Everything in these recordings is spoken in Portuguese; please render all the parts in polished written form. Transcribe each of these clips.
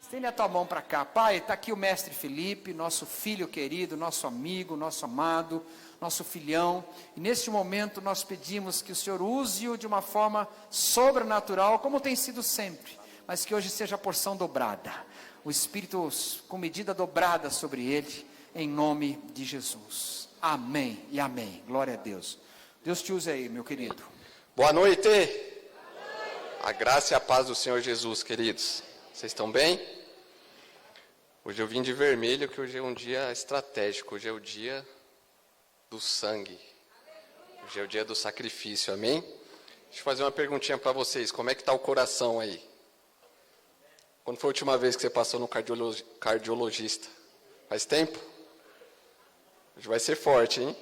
Estende a tua mão para cá. Pai, está aqui o mestre Felipe, nosso filho querido, nosso amigo, nosso amado, nosso filhão. E neste momento nós pedimos que o Senhor use-o de uma forma sobrenatural, como tem sido sempre. Mas que hoje seja a porção dobrada. O Espírito com medida dobrada sobre ele, em nome de Jesus. Amém e amém. Glória a Deus. Deus te use aí, meu querido. Boa noite. A graça e a paz do Senhor Jesus, queridos. Vocês estão bem? Hoje eu vim de vermelho, que hoje é um dia estratégico. Hoje é o dia do sangue. Hoje é o dia do sacrifício, amém? Deixa eu fazer uma perguntinha para vocês. Como é que está o coração aí? Quando foi a última vez que você passou no cardiologista? Faz tempo? Hoje vai ser forte, hein?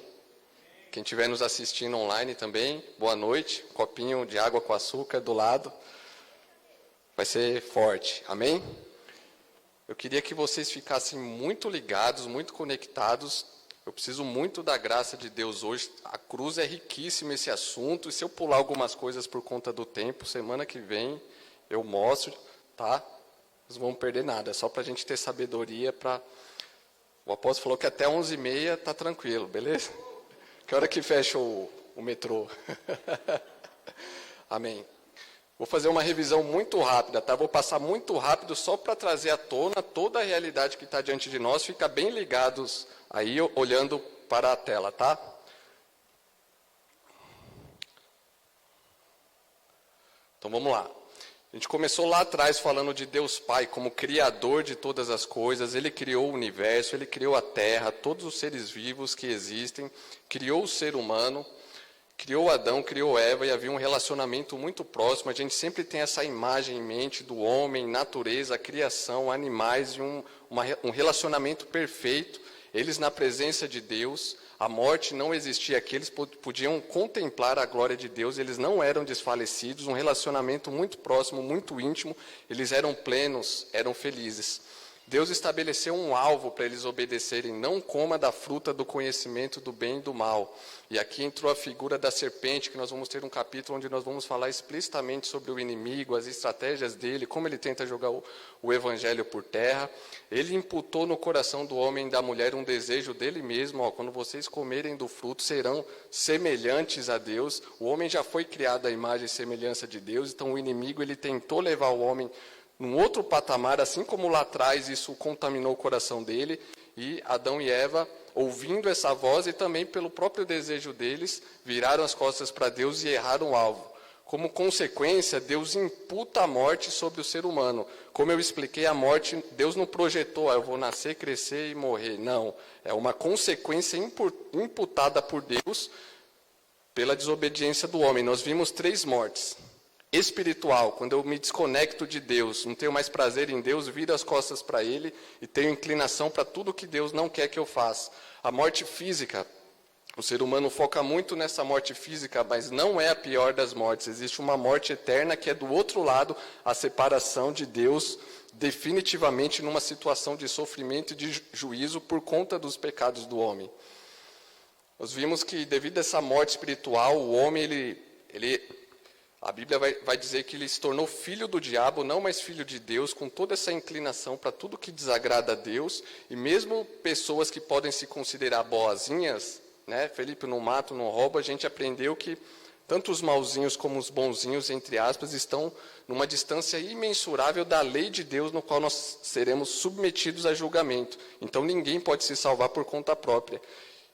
Quem estiver nos assistindo online também, boa noite. Um copinho de água com açúcar do lado. Vai ser forte, amém? Eu queria que vocês ficassem muito ligados, muito conectados. Eu preciso muito da graça de Deus hoje. A cruz é riquíssima esse assunto. E se eu pular algumas coisas por conta do tempo, semana que vem eu mostro, tá? Não vão perder nada. É só para a gente ter sabedoria para... O apóstolo falou que até 11h30 tá tranquilo, beleza? Que hora que fecha o metrô? Amém. Vou fazer uma revisão muito rápida, tá? Vou passar muito rápido só para trazer à tona toda a realidade que está diante de nós. Fica bem ligados aí, olhando para a tela, tá? Então vamos lá. A gente começou lá atrás falando de Deus Pai como Criador de todas as coisas. Ele criou o universo, Ele criou a terra, todos os seres vivos que existem, criou o ser humano, criou Adão, criou Eva e havia um relacionamento muito próximo. A gente sempre tem essa imagem em mente do homem, natureza, criação, animais e um relacionamento perfeito. Eles na presença de Deus, a morte não existia aqui, eles podiam contemplar a glória de Deus, eles não eram desfalecidos, um relacionamento muito próximo, muito íntimo, eles eram plenos, eram felizes. Deus estabeleceu um alvo para eles obedecerem, não coma da fruta do conhecimento do bem e do mal. E aqui entrou a figura da serpente, que nós vamos ter um capítulo onde nós vamos falar explicitamente sobre o inimigo, as estratégias dele, como ele tenta jogar o evangelho por terra. Ele imputou no coração do homem e da mulher um desejo dele mesmo, ó, quando vocês comerem do fruto serão semelhantes a Deus. O homem já foi criado à imagem e semelhança de Deus, então o inimigo ele tentou levar o homem num outro patamar, assim como lá atrás isso contaminou o coração dele, e Adão e Eva, ouvindo essa voz e também pelo próprio desejo deles, viraram as costas para Deus e erraram o alvo. Como consequência, Deus imputa a morte sobre o ser humano. Como eu expliquei, a morte, Deus não projetou, eu vou nascer, crescer e morrer. Não, é uma consequência imputada por Deus pela desobediência do homem. Nós vimos 3 mortes. Espiritual, quando eu me desconecto de Deus, não tenho mais prazer em Deus, viro as costas para Ele e tenho inclinação para tudo que Deus não quer que eu faça. A morte física, o ser humano foca muito nessa morte física, mas não é a pior das mortes. Existe uma morte eterna que é do outro lado, a separação de Deus definitivamente numa situação de sofrimento e de juízo por conta dos pecados do homem. Nós vimos que devido a essa morte espiritual, o homem, a Bíblia vai dizer que ele se tornou filho do diabo, não mais filho de Deus, com toda essa inclinação para tudo que desagrada a Deus, e mesmo pessoas que podem se considerar boazinhas, né? Felipe não mata, não rouba, a gente aprendeu que tanto os mauzinhos como os bonzinhos, entre aspas, estão numa distância imensurável da lei de Deus, no qual nós seremos submetidos a julgamento. Então ninguém pode se salvar por conta própria.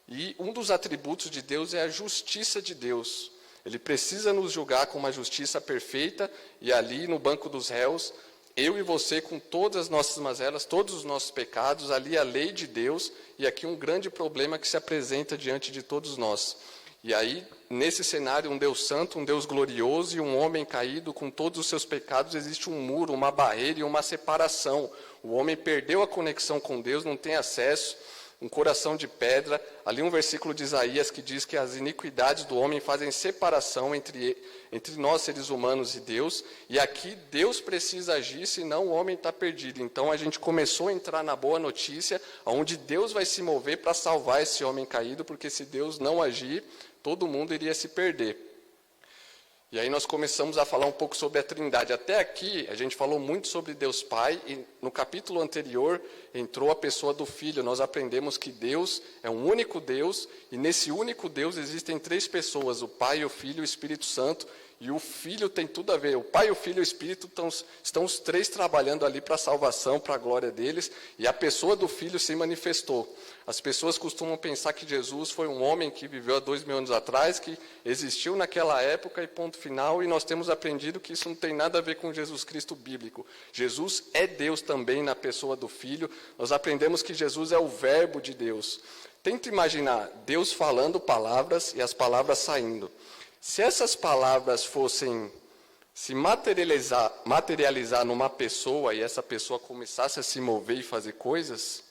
E um dos atributos de Deus é a justiça de Deus. Ele precisa nos julgar com uma justiça perfeita, e ali no banco dos réus, eu e você com todas as nossas mazelas, todos os nossos pecados, ali a lei de Deus, e aqui um grande problema que se apresenta diante de todos nós. E aí, nesse cenário, um Deus santo, um Deus glorioso e um homem caído com todos os seus pecados, existe um muro, uma barreira e uma separação. O homem perdeu a conexão com Deus, não tem acesso, um coração de pedra. Ali um versículo de Isaías que diz que as iniquidades do homem fazem separação entre nós, seres humanos, e Deus. E aqui Deus precisa agir, senão o homem está perdido. Então a gente começou a entrar na boa notícia, onde Deus vai se mover para salvar esse homem caído, porque se Deus não agir, todo mundo iria se perder. E aí nós começamos a falar um pouco sobre a Trindade. Até aqui, a gente falou muito sobre Deus Pai, e no capítulo anterior entrou a pessoa do Filho. Nós aprendemos que Deus é um único Deus, e nesse único Deus existem 3 pessoas, o Pai, o Filho e o Espírito Santo, e o Filho tem tudo a ver. O Pai, o Filho e o Espírito estão os 3 trabalhando ali para a salvação, para a glória deles, e a pessoa do Filho se manifestou. As pessoas costumam pensar que Jesus foi um homem que viveu há 2000 anos atrás, que existiu naquela época e ponto final, e nós temos aprendido que isso não tem nada a ver com Jesus Cristo bíblico. Jesus é Deus também na pessoa do Filho. Nós aprendemos que Jesus é o Verbo de Deus. Tenta imaginar Deus falando palavras e as palavras saindo. Se essas palavras fossem se materializar numa pessoa e essa pessoa começasse a se mover e fazer coisas,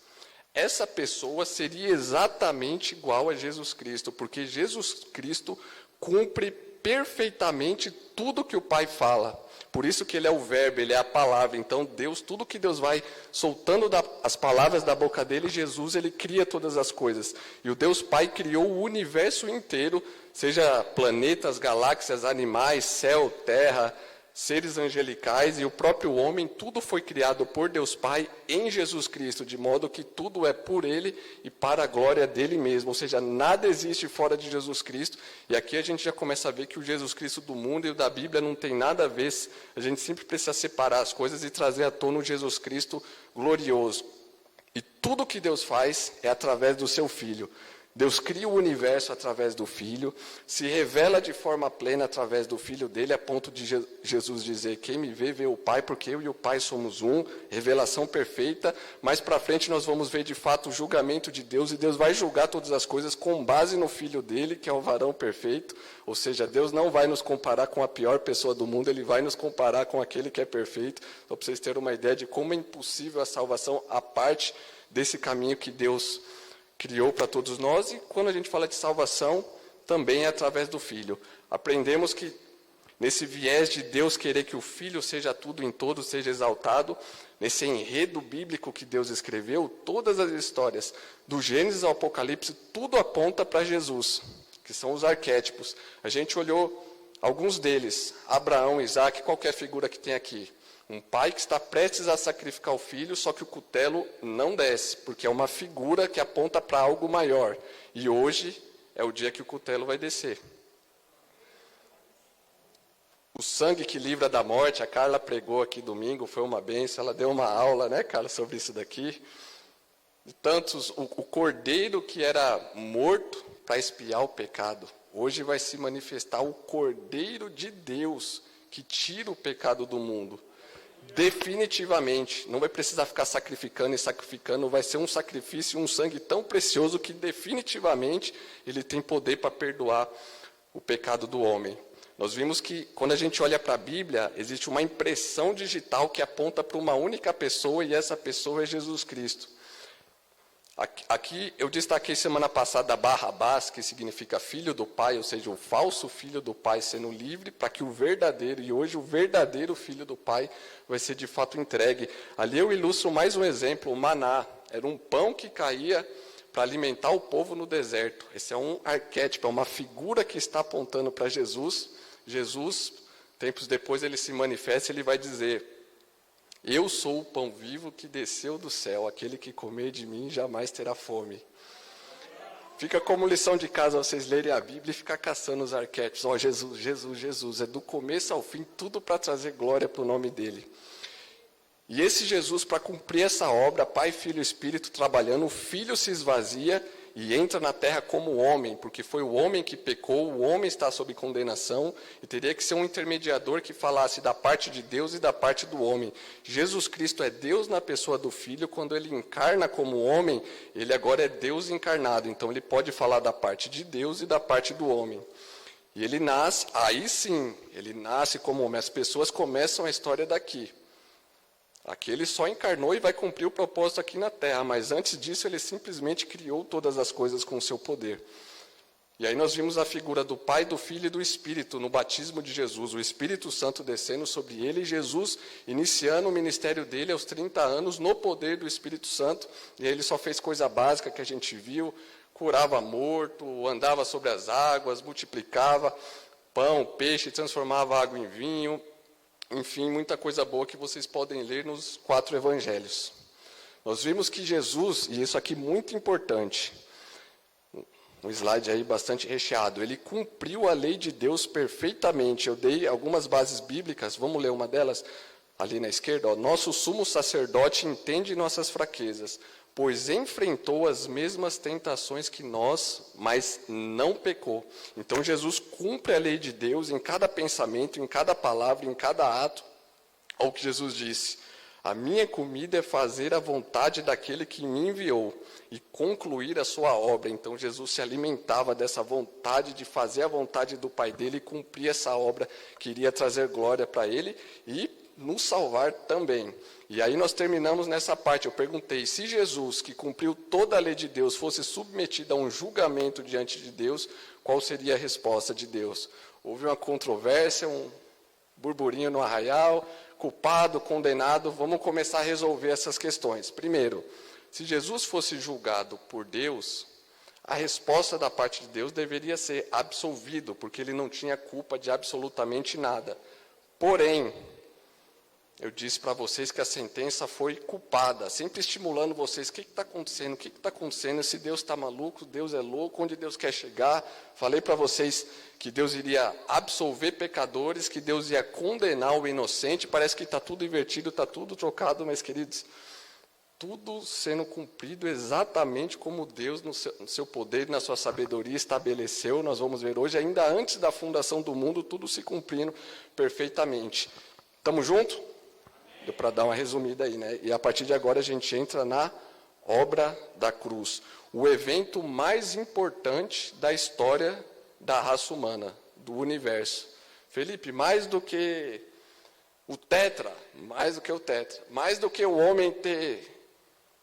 essa pessoa seria exatamente igual a Jesus Cristo, porque Jesus Cristo cumpre perfeitamente tudo que o Pai fala. Por isso que ele é o verbo, ele é a palavra. Então Deus, tudo que Deus vai soltando as palavras da boca dele, Jesus, ele cria todas as coisas. E o Deus Pai criou o universo inteiro, seja planetas, galáxias, animais, céu, terra, seres angelicais e o próprio homem, tudo foi criado por Deus Pai em Jesus Cristo, de modo que tudo é por Ele e para a glória dele mesmo, ou seja, nada existe fora de Jesus Cristo, e aqui a gente já começa a ver que o Jesus Cristo do mundo e o da Bíblia não tem nada a ver, a gente sempre precisa separar as coisas e trazer à tona o Jesus Cristo glorioso, e tudo que Deus faz é através do seu Filho. Deus cria o universo através do Filho, se revela de forma plena através do Filho dele, a ponto de Jesus dizer, quem me vê, vê o Pai, porque eu e o Pai somos um, revelação perfeita. Mais para frente nós vamos ver de fato o julgamento de Deus, e Deus vai julgar todas as coisas com base no Filho dele, que é o varão perfeito, ou seja, Deus não vai nos comparar com a pior pessoa do mundo, ele vai nos comparar com aquele que é perfeito. Só para vocês terem uma ideia de como é impossível a salvação a parte desse caminho que Deus criou para todos nós, e quando a gente fala de salvação, também é através do Filho. Aprendemos que nesse viés de Deus querer que o Filho seja tudo em todos, seja exaltado, nesse enredo bíblico que Deus escreveu, todas as histórias, do Gênesis ao Apocalipse, tudo aponta para Jesus, que são os arquétipos. A gente olhou alguns deles, Abraão, Isaac, qualquer figura que tem aqui. Um pai que está prestes a sacrificar o filho, só que o cutelo não desce, porque é uma figura que aponta para algo maior. E hoje é o dia que o cutelo vai descer. O sangue que livra da morte, a Carla pregou aqui domingo, foi uma bênção, ela deu uma aula, né, Carla, sobre isso daqui. De tantos, o cordeiro que era morto para expiar o pecado, hoje vai se manifestar o Cordeiro de Deus, que tira o pecado do mundo. Definitivamente, não vai precisar ficar sacrificando, vai ser um sacrifício, um sangue tão precioso que definitivamente ele tem poder para perdoar o pecado do homem. Nós vimos que quando a gente olha para a Bíblia, existe uma impressão digital que aponta para uma única pessoa, e essa pessoa é Jesus Cristo. Aqui eu destaquei semana passada Barrabás, que significa filho do Pai, ou seja, o falso filho do Pai sendo livre, para que o verdadeiro, e hoje o verdadeiro filho do Pai vai ser de fato entregue. Ali eu ilustro mais um exemplo, o maná, era um pão que caía para alimentar o povo no deserto. Esse é um arquétipo, é uma figura que está apontando para Jesus. Jesus, tempos depois ele se manifesta e ele vai dizer, eu sou o pão vivo que desceu do céu, aquele que comer de mim jamais terá fome. Fica como lição de casa vocês lerem a Bíblia e ficar caçando os arquétipos. Ó, Jesus, Jesus, Jesus, é do começo ao fim, tudo para trazer glória para o nome dele. E esse Jesus, para cumprir essa obra, Pai, Filho e Espírito trabalhando, o Filho se esvazia e entra na terra como homem, porque foi o homem que pecou, o homem está sob condenação, e teria que ser um intermediador que falasse da parte de Deus e da parte do homem. Jesus Cristo é Deus na pessoa do Filho, quando ele encarna como homem, ele agora é Deus encarnado, então ele pode falar da parte de Deus e da parte do homem. E ele nasce, aí sim, ele nasce como homem, as pessoas começam a história daqui. Aqui ele só encarnou e vai cumprir o propósito aqui na terra, mas antes disso ele simplesmente criou todas as coisas com o seu poder. E aí nós vimos a figura do Pai, do Filho e do Espírito no batismo de Jesus, o Espírito Santo descendo sobre ele e Jesus iniciando o ministério dele aos 30 anos no poder do Espírito Santo. E aí ele só fez coisa básica que a gente viu, curava morto, andava sobre as águas, multiplicava. pão, peixe, transformava água em vinho, enfim, muita coisa boa que vocês podem ler nos 4 evangelhos. Nós vimos que Jesus, e isso aqui muito importante, um slide aí bastante recheado, ele cumpriu a lei de Deus perfeitamente. Eu dei algumas bases bíblicas, vamos ler uma delas, ali na esquerda. Ó, nosso sumo sacerdote entende nossas fraquezas, pois enfrentou as mesmas tentações que nós, mas não pecou. Então Jesus cumpre a lei de Deus em cada pensamento, em cada palavra, em cada ato. Olha o que Jesus disse: a minha comida é fazer a vontade daquele que me enviou e concluir a sua obra. Então Jesus se alimentava dessa vontade de fazer a vontade do Pai dele e cumprir essa obra que iria trazer glória para ele e nos salvar também. E aí nós terminamos nessa parte. Eu perguntei, se Jesus, que cumpriu toda a lei de Deus, fosse submetido a um julgamento diante de Deus, qual seria a resposta de Deus? Houve uma controvérsia, um burburinho no arraial, culpado, condenado. Vamos começar a resolver essas questões. Primeiro, se Jesus fosse julgado por Deus, a resposta da parte de Deus deveria ser absolvido, porque ele não tinha culpa de absolutamente nada. Porém, eu disse para vocês que a sentença foi culpada, sempre estimulando vocês, o que está acontecendo, o que está acontecendo, se Deus está maluco, Deus é louco, onde Deus quer chegar. Falei para vocês que Deus iria absolver pecadores, que Deus ia condenar o inocente. Parece que está tudo invertido, está tudo trocado, mas queridos, tudo sendo cumprido exatamente como Deus, no seu poder e na sua sabedoria, estabeleceu. Nós vamos ver hoje, ainda antes da fundação do mundo, tudo se cumprindo perfeitamente. Estamos juntos? Deu para dar uma resumida aí, né? E a partir de agora a gente entra na obra da cruz. O evento mais importante da história da raça humana, do universo. Felipe, mais do que o tetra, mais do que o homem ter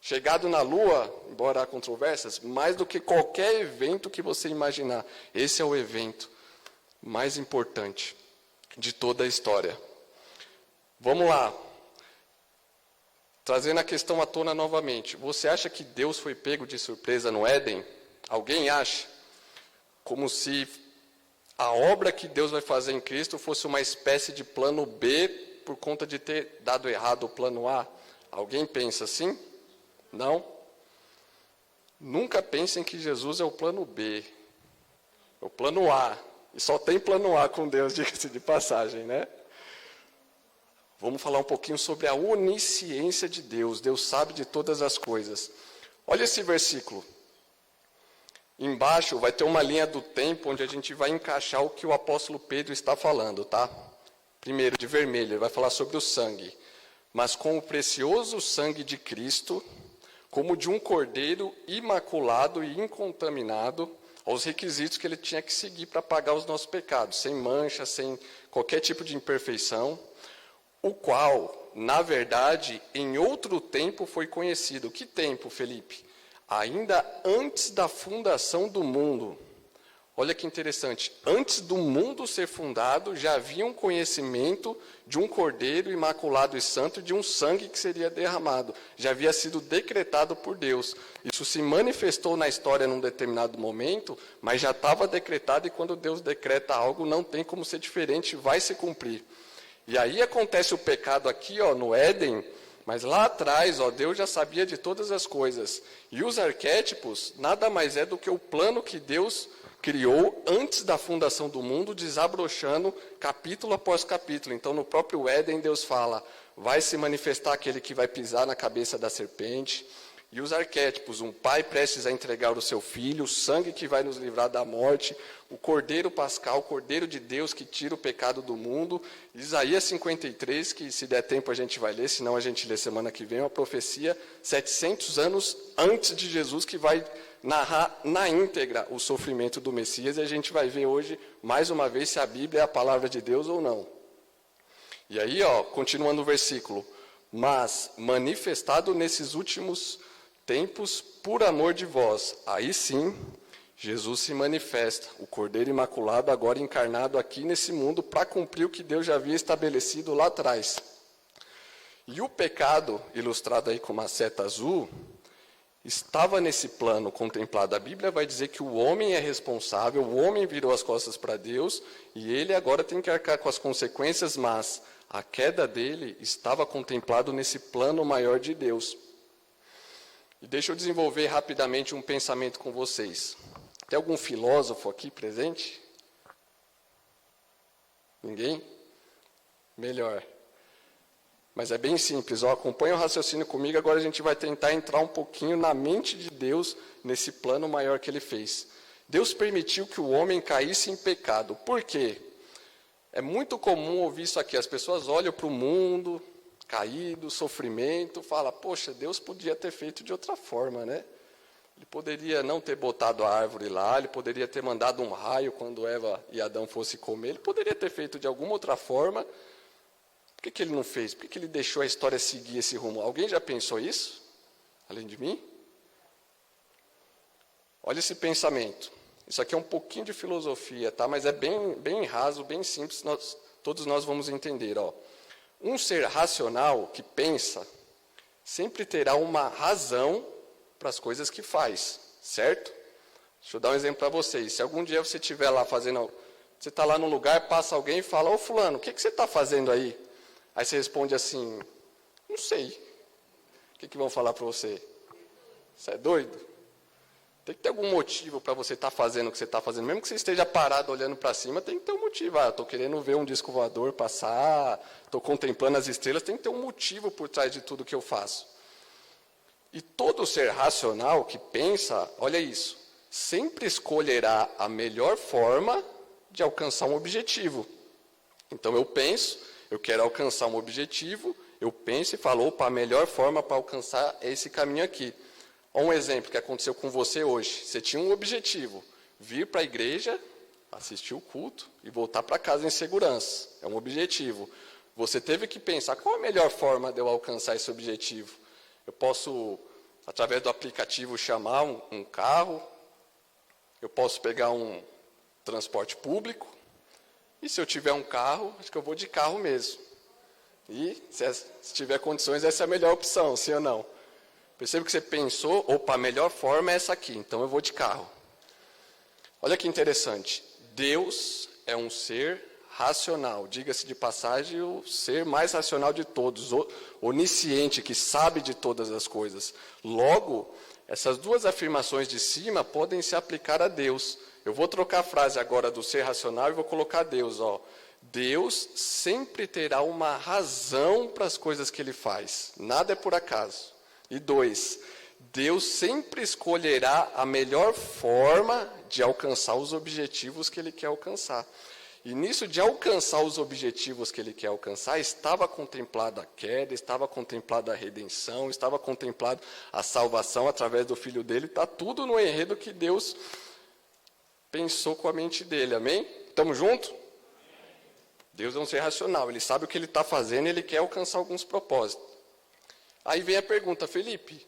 chegado na Lua, embora há controvérsias, mais do que qualquer evento que você imaginar, esse é o evento mais importante de toda a história. Vamos lá. Trazendo a questão à tona novamente. Você acha que Deus foi pego de surpresa no Éden? Alguém acha? Como se a obra que Deus vai fazer em Cristo fosse uma espécie de plano B por conta de ter dado errado o plano A? Alguém pensa assim? Não? Nunca pensem que Jesus é o plano B. É o plano A. E só tem plano A com Deus, diga-se de passagem, né? Vamos falar um pouquinho sobre a onisciência de Deus. Deus sabe de todas as coisas. Olha esse versículo. Embaixo vai ter uma linha do tempo onde a gente vai encaixar o que o apóstolo Pedro está falando, tá? Primeiro, de vermelho, ele vai falar sobre o sangue. Mas com o precioso sangue de Cristo, como de um cordeiro imaculado e incontaminado, aos requisitos que ele tinha que seguir para pagar os nossos pecados, sem mancha, sem qualquer tipo de imperfeição, o qual, na verdade, em outro tempo foi conhecido. Que tempo, Felipe? Ainda antes da fundação do mundo. Olha que interessante. Antes do mundo ser fundado, já havia um conhecimento de um cordeiro imaculado e santo, de um sangue que seria derramado. Já havia sido decretado por Deus. Isso se manifestou na história num determinado momento, mas já estava decretado, e quando Deus decreta algo, não tem como ser diferente, vai se cumprir. E aí acontece o pecado aqui, ó, no Éden, mas lá atrás, ó, Deus já sabia de todas as coisas. E os arquétipos nada mais é do que o plano que Deus criou antes da fundação do mundo, desabrochando capítulo após capítulo. Então, no próprio Éden, Deus fala, vai se manifestar aquele que vai pisar na cabeça da serpente. E os arquétipos, um pai prestes a entregar o seu filho, o sangue que vai nos livrar da morte, o cordeiro pascal, o cordeiro de Deus que tira o pecado do mundo. Isaías 53, que se der tempo a gente vai ler, senão a gente lê semana que vem, uma profecia 700 anos antes de Jesus, que vai narrar na íntegra o sofrimento do Messias. E a gente vai ver hoje, mais uma vez, se a Bíblia é a palavra de Deus ou não. E aí, ó, continuando o versículo, mas manifestado nesses últimos tempos, por amor de vós, aí sim, Jesus se manifesta, o Cordeiro Imaculado, agora encarnado aqui nesse mundo, para cumprir o que Deus já havia estabelecido lá atrás. E o pecado, ilustrado aí com uma seta azul, estava nesse plano contemplado. A Bíblia vai dizer que o homem é responsável, o homem virou as costas para Deus, e ele agora tem que arcar com as consequências, mas a queda dele estava contemplado nesse plano maior de Deus. E deixa eu desenvolver rapidamente um pensamento com vocês. Tem algum filósofo aqui presente? Ninguém? Melhor. Mas é bem simples, acompanha o raciocínio comigo, agora a gente vai tentar entrar um pouquinho na mente de Deus, nesse plano maior que Ele fez. Deus permitiu que o homem caísse em pecado. Por quê? É muito comum ouvir isso aqui, as pessoas olham para o mundo caído, sofrimento, falam, poxa, Deus podia ter feito de outra forma, né? Ele poderia não ter botado a árvore lá, ele poderia ter mandado um raio quando Eva e Adão fossem comer, ele poderia ter feito de alguma outra forma. Por que ele não fez? Por que ele deixou a história seguir esse rumo? Alguém já pensou isso? Além de mim? Olha esse pensamento. Isso aqui é um pouquinho de filosofia, tá? Mas é bem raso, bem simples, todos nós vamos entender. Um ser racional que pensa sempre terá uma razão para as coisas que faz, certo? Deixa eu dar um exemplo para vocês. Se algum dia você estiver lá fazendo... Você está lá num lugar, passa alguém e fala, ô fulano, o que você está fazendo aí? Aí você responde assim, não sei. O que vão falar para você? Você é doido? Tem que ter algum motivo para você estar fazendo o que você está fazendo. Mesmo que você esteja parado olhando para cima, tem que ter um motivo. Estou querendo ver um disco voador passar, estou contemplando as estrelas, tem que ter um motivo por trás de tudo que eu faço. E todo ser racional que pensa, olha isso, sempre escolherá a melhor forma de alcançar um objetivo. Então eu penso, eu quero alcançar um objetivo, eu penso e falo, opa, a melhor forma para alcançar é esse caminho aqui. Um exemplo que aconteceu com você hoje. Você tinha um objetivo, vir para a igreja, assistir o culto e voltar para casa em segurança. É um objetivo. Você teve que pensar, qual a melhor forma de eu alcançar esse objetivo? Eu posso, através do aplicativo, chamar um carro, eu posso pegar um transporte público, e se eu tiver um carro, acho que eu vou de carro mesmo. E, se tiver condições, essa é a melhor opção, sim ou não? Percebe que você pensou, opa, a melhor forma é essa aqui, então eu vou de carro. Olha que interessante, Deus é um ser racional, diga-se de passagem, o ser mais racional de todos, onisciente, que sabe de todas as coisas. Logo, essas duas afirmações de cima podem se aplicar a Deus. Eu vou trocar a frase agora do ser racional e vou colocar Deus. Deus sempre terá uma razão para as coisas que Ele faz, nada é por acaso. E 2, Deus sempre escolherá a melhor forma de alcançar os objetivos que Ele quer alcançar. E nisso de alcançar os objetivos que Ele quer alcançar, estava contemplada a queda, estava contemplada a redenção, estava contemplada a salvação através do Filho dele, está tudo no enredo que Deus pensou com a mente dele, amém? Estamos juntos? Deus é um ser racional, Ele sabe o que Ele está fazendo e Ele quer alcançar alguns propósitos. Aí vem a pergunta, Felipe,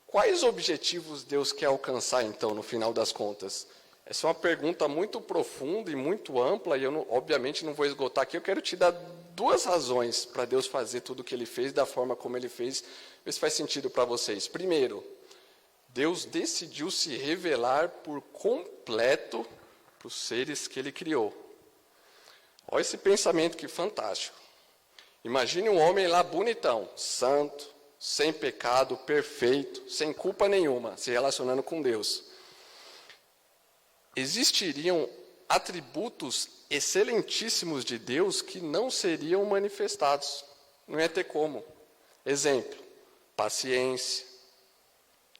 quais objetivos Deus quer alcançar então, no final das contas? Essa é uma pergunta muito profunda e muito ampla, e eu, obviamente, não vou esgotar aqui. Eu quero te dar duas razões para Deus fazer tudo o que Ele fez, da forma como Ele fez, ver se faz sentido para vocês. Primeiro, Deus decidiu se revelar por completo para os seres que Ele criou. Olha esse pensamento que fantástico. Imagine um homem lá bonitão, santo, sem pecado, perfeito, sem culpa nenhuma, se relacionando com Deus. Existiriam atributos excelentíssimos de Deus que não seriam manifestados. Não ia ter como. Exemplo, paciência,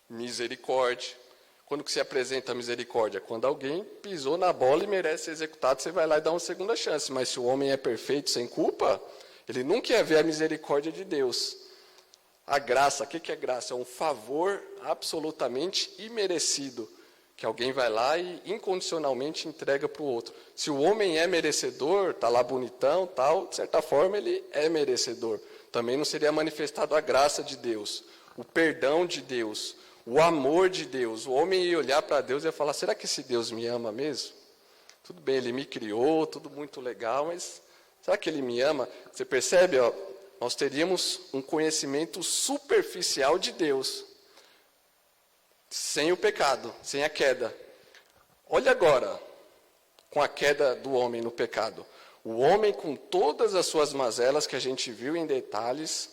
misericórdia. Quando que se apresenta a misericórdia? Quando alguém pisou na bola e merece ser executado, você vai lá e dá uma segunda chance. Mas se o homem é perfeito, sem culpa, ele nunca ia ver a misericórdia de Deus. A graça, o que é graça? É um favor absolutamente imerecido, que alguém vai lá e incondicionalmente entrega para o outro. Se o homem é merecedor, está lá bonitão, tal, de certa forma ele é merecedor. Também não seria manifestado a graça de Deus, o perdão de Deus, o amor de Deus. O homem ia olhar para Deus e ia falar, será que esse Deus me ama mesmo? Tudo bem, Ele me criou, tudo muito legal, mas será que Ele me ama? Você percebe, ó, nós teríamos um conhecimento superficial de Deus. sem o pecado, sem a queda. Olha agora, com a queda do homem no pecado. O homem com todas as suas mazelas que a gente viu em detalhes,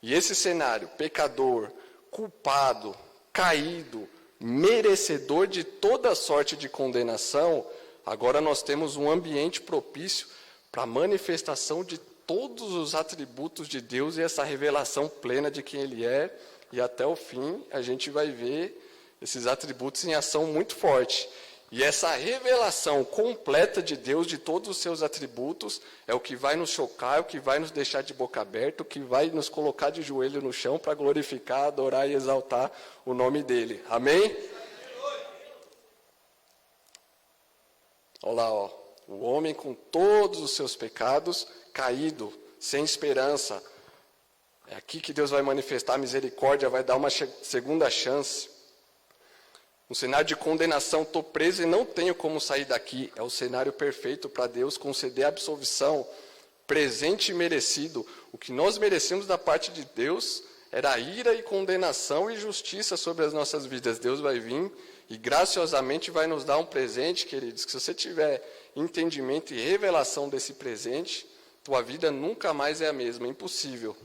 e esse cenário, pecador, culpado, caído, merecedor de toda sorte de condenação, agora nós temos um ambiente propício para a manifestação de todos os atributos de Deus e essa revelação plena de quem Ele é, e até o fim a gente vai ver esses atributos em ação muito forte. E essa revelação completa de Deus, de todos os seus atributos, é o que vai nos chocar, é o que vai nos deixar de boca aberta, o que vai nos colocar de joelho no chão para glorificar, adorar e exaltar o nome dEle. Amém? Olha lá, ó, o homem com todos os seus pecados, caído, sem esperança. É aqui que Deus vai manifestar a misericórdia, vai dar uma segunda chance. Um cenário de condenação, estou preso e não tenho como sair daqui. É o cenário perfeito para Deus conceder absolvição, presente e merecido. O que nós merecemos da parte de Deus era ira e condenação e justiça sobre as nossas vidas. Deus vai vir e graciosamente vai nos dar um presente, queridos, que se você tiver entendimento e revelação desse presente, tua vida nunca mais é a mesma, é impossível.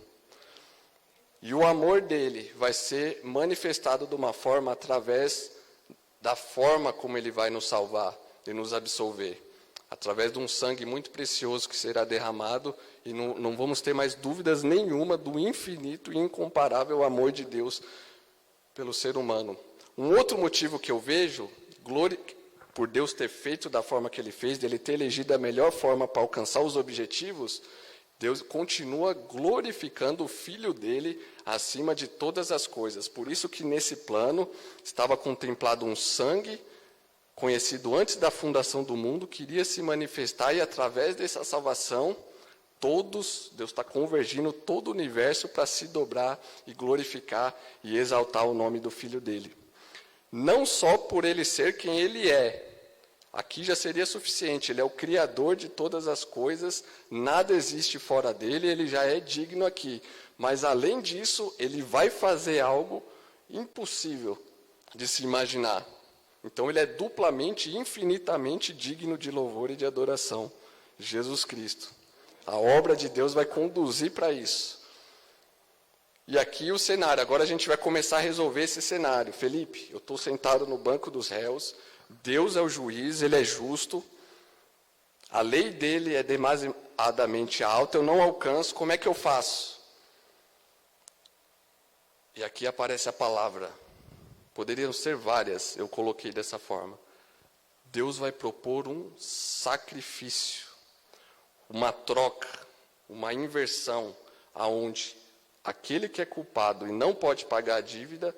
E o amor dele vai ser manifestado de uma forma através da forma como Ele vai nos salvar e nos absolver. Através de um sangue muito precioso que será derramado, e não vamos ter mais dúvidas nenhuma do infinito e incomparável amor de Deus pelo ser humano. Um outro motivo que eu vejo, por Deus ter feito da forma que Ele fez, dele ter elegido a melhor forma para alcançar os objetivos, Deus continua glorificando o Filho dele acima de todas as coisas. Por isso que nesse plano estava contemplado um sangue, conhecido antes da fundação do mundo, que iria se manifestar e através dessa salvação, Deus está convergindo todo o universo para se dobrar e glorificar e exaltar o nome do Filho dele. Não só por ele ser quem ele é, aqui já seria suficiente, ele é o Criador de todas as coisas, nada existe fora dele, ele já é digno aqui. Mas além disso, ele vai fazer algo impossível de se imaginar. Então ele é duplamente, infinitamente digno de louvor e de adoração. Jesus Cristo. A obra de Deus vai conduzir para isso. E aqui o cenário, agora a gente vai começar a resolver esse cenário. Felipe, eu estou sentado no banco dos réus, Deus é o juiz, Ele é justo, a lei dele é demasiadamente alta, eu não alcanço, como é que eu faço? E aqui aparece a palavra, poderiam ser várias, eu coloquei dessa forma. Deus vai propor um sacrifício, uma troca, uma inversão, aonde aquele que é culpado e não pode pagar a dívida,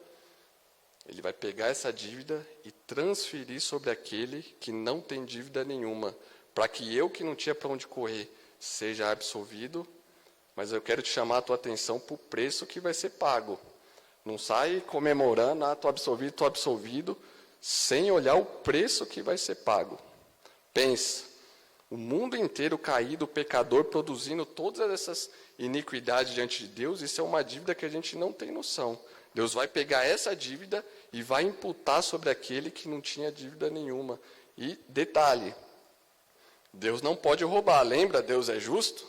ele vai pegar essa dívida e transferir sobre aquele que não tem dívida nenhuma, para que eu, que não tinha para onde correr, seja absolvido. Mas eu quero te chamar a tua atenção para o preço que vai ser pago. Não sai comemorando, estou absolvido, sem olhar o preço que vai ser pago. Pensa, o mundo inteiro caído, pecador, produzindo todas essas iniquidades diante de Deus, isso é uma dívida que a gente não tem noção. Deus vai pegar essa dívida e vai imputar sobre aquele que não tinha dívida nenhuma. E detalhe, Deus não pode roubar, lembra? Deus é justo.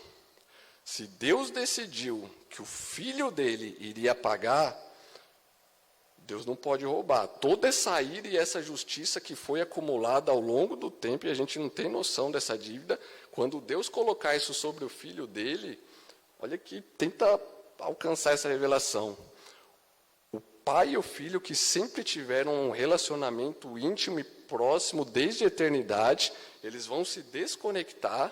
Se Deus decidiu que o filho dele iria pagar, Deus não pode roubar. Toda essa ira e essa justiça que foi acumulada ao longo do tempo, e a gente não tem noção dessa dívida, quando Deus colocar isso sobre o filho dele, olha que tenta alcançar essa revelação. O pai e o filho que sempre tiveram um relacionamento íntimo e próximo desde a eternidade, eles vão se desconectar,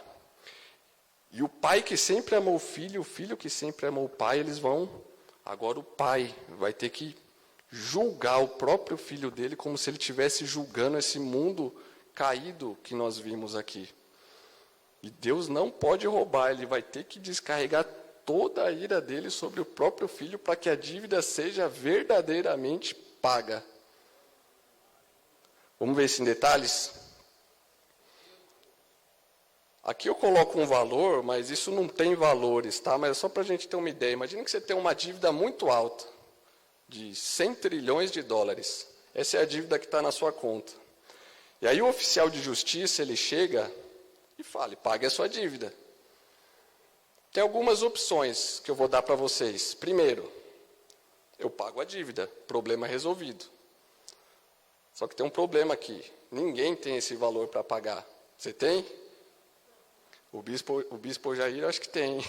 e o pai que sempre amou o filho que sempre amou o pai, agora o pai vai ter que julgar o próprio filho dele como se ele estivesse julgando esse mundo caído que nós vimos aqui. E Deus não pode roubar, ele vai ter que descarregar toda a ira dele sobre o próprio filho para que a dívida seja verdadeiramente paga. Vamos ver isso em detalhes? Aqui eu coloco um valor, mas isso não tem valores, tá? Mas é só para a gente ter uma ideia. Imagina que você tem uma dívida muito alta, de 100 trilhões de dólares. Essa é a dívida que está na sua conta. E aí o oficial de justiça, ele chega e fala, pague a sua dívida. Tem algumas opções que eu vou dar para vocês. Primeiro, eu pago a dívida, problema resolvido. Só que tem um problema aqui, ninguém tem esse valor para pagar. Você tem? O bispo Jair acho que tem.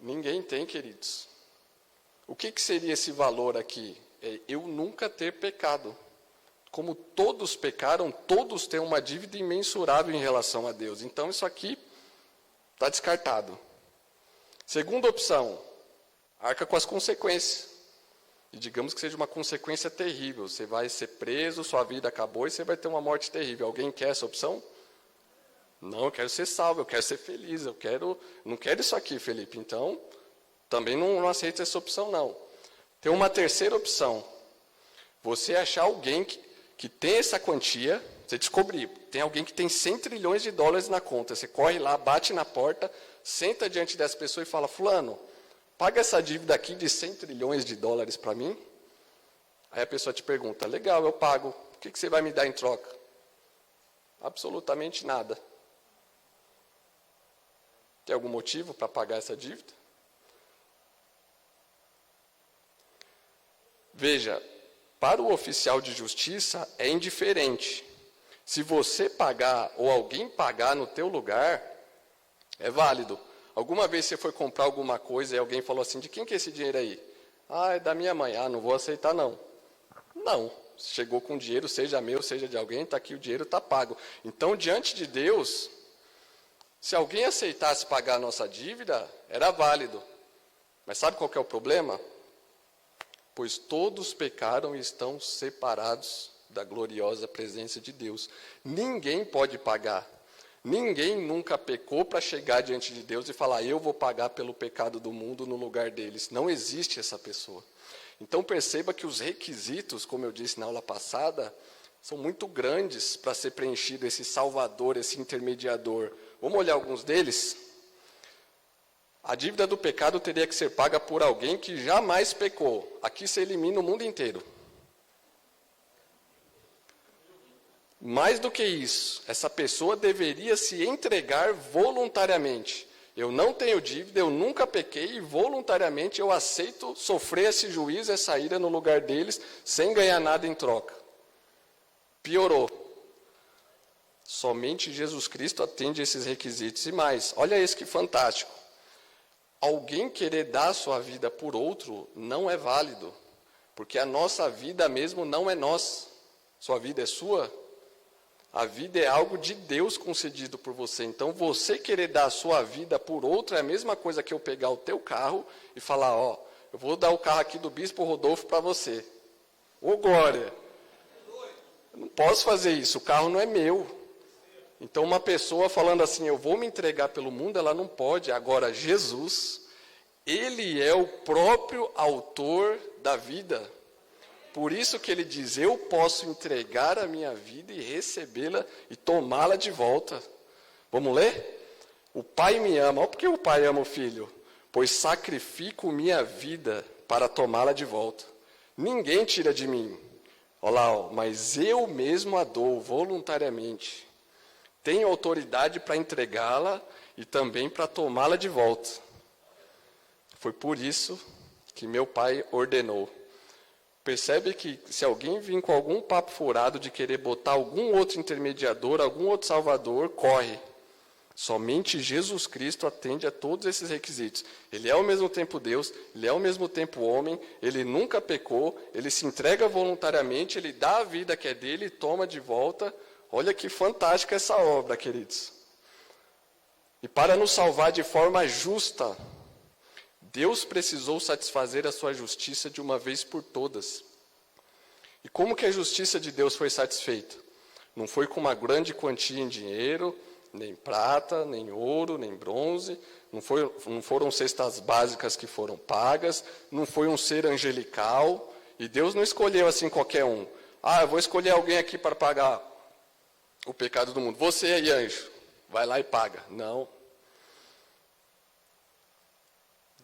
Ninguém tem, queridos. O que seria esse valor aqui? É eu nunca ter pecado. Como todos pecaram, todos têm uma dívida imensurável em relação a Deus. Então isso aqui está descartado. Segunda opção, arca com as consequências. E digamos que seja uma consequência terrível. Você vai ser preso, sua vida acabou e você vai ter uma morte terrível. Alguém quer essa opção? Não, eu quero ser salvo, eu quero ser feliz, não quero isso aqui, Felipe. Então, também não aceito essa opção, não. Tem uma terceira opção. Você achar alguém que tem essa quantia, você descobrir, tem alguém que tem 100 trilhões de dólares na conta. Você corre lá, bate na porta, senta diante dessa pessoa e fala, fulano, paga essa dívida aqui de 100 trilhões de dólares para mim. Aí a pessoa te pergunta, legal, eu pago. O que você vai me dar em troca? Absolutamente nada. Tem algum motivo para pagar essa dívida? Veja, para o oficial de justiça é indiferente. Se você pagar ou alguém pagar no teu lugar, é válido. Alguma vez você foi comprar alguma coisa e alguém falou assim, de quem que é esse dinheiro aí? Ah, é da minha mãe. Ah, não vou aceitar não. Não, chegou com dinheiro, seja meu, seja de alguém, está aqui o dinheiro, está pago. Então, diante de Deus, se alguém aceitasse pagar a nossa dívida, era válido. Mas sabe qual que é o problema? Pois todos pecaram e estão separados da gloriosa presença de Deus. Ninguém pode pagar. Ninguém nunca pecou para chegar diante de Deus e falar, eu vou pagar pelo pecado do mundo no lugar deles. Não existe essa pessoa. Então perceba que os requisitos, como eu disse na aula passada, são muito grandes para ser preenchido esse salvador, esse intermediador. Vamos olhar alguns deles? A dívida do pecado teria que ser paga por alguém que jamais pecou. Aqui se elimina o mundo inteiro. Mais do que isso, essa pessoa deveria se entregar voluntariamente. Eu não tenho dívida, eu nunca pequei e voluntariamente eu aceito sofrer esse juízo, essa ira no lugar deles, sem ganhar nada em troca. Piorou. Somente Jesus Cristo atende esses requisitos. E mais, olha esse que fantástico. Alguém querer dar a sua vida por outro não é válido. Porque a nossa vida mesmo não é nossa. Sua vida é sua. A vida é algo de Deus concedido por você. Então, você querer dar a sua vida por outro é a mesma coisa que eu pegar o teu carro e falar, ó, eu vou dar o carro aqui do Bispo Rodolfo para você. Ô, glória! Eu não posso fazer isso, o carro não é meu. Então, uma pessoa falando assim, eu vou me entregar pelo mundo, ela não pode. Agora, Jesus, Ele é o próprio autor da vida. Por isso que Ele diz, eu posso entregar a minha vida e recebê-la e tomá-la de volta. Vamos ler? O Pai me ama. Olha porque o Pai ama o Filho. Pois sacrifico minha vida para tomá-la de volta. Ninguém tira de mim. Olha lá, ó, mas eu mesmo a dou voluntariamente. Tenho autoridade para entregá-la e também para tomá-la de volta. Foi por isso que meu pai ordenou. Percebe que se alguém vir com algum papo furado de querer botar algum outro intermediador, algum outro salvador, corre. Somente Jesus Cristo atende a todos esses requisitos. Ele é ao mesmo tempo Deus, Ele é ao mesmo tempo homem, Ele nunca pecou, Ele se entrega voluntariamente, Ele dá a vida que é dele e toma de volta. Olha que fantástica essa obra, queridos. E para nos salvar de forma justa, Deus precisou satisfazer a sua justiça de uma vez por todas. E como que a justiça de Deus foi satisfeita? Não foi com uma grande quantia em dinheiro, nem prata, nem ouro, nem bronze, não foram cestas básicas que foram pagas, não foi um ser angelical, e Deus não escolheu assim qualquer um. Ah, eu vou escolher alguém aqui para pagar o pecado do mundo. Você aí, anjo, vai lá e paga. Não.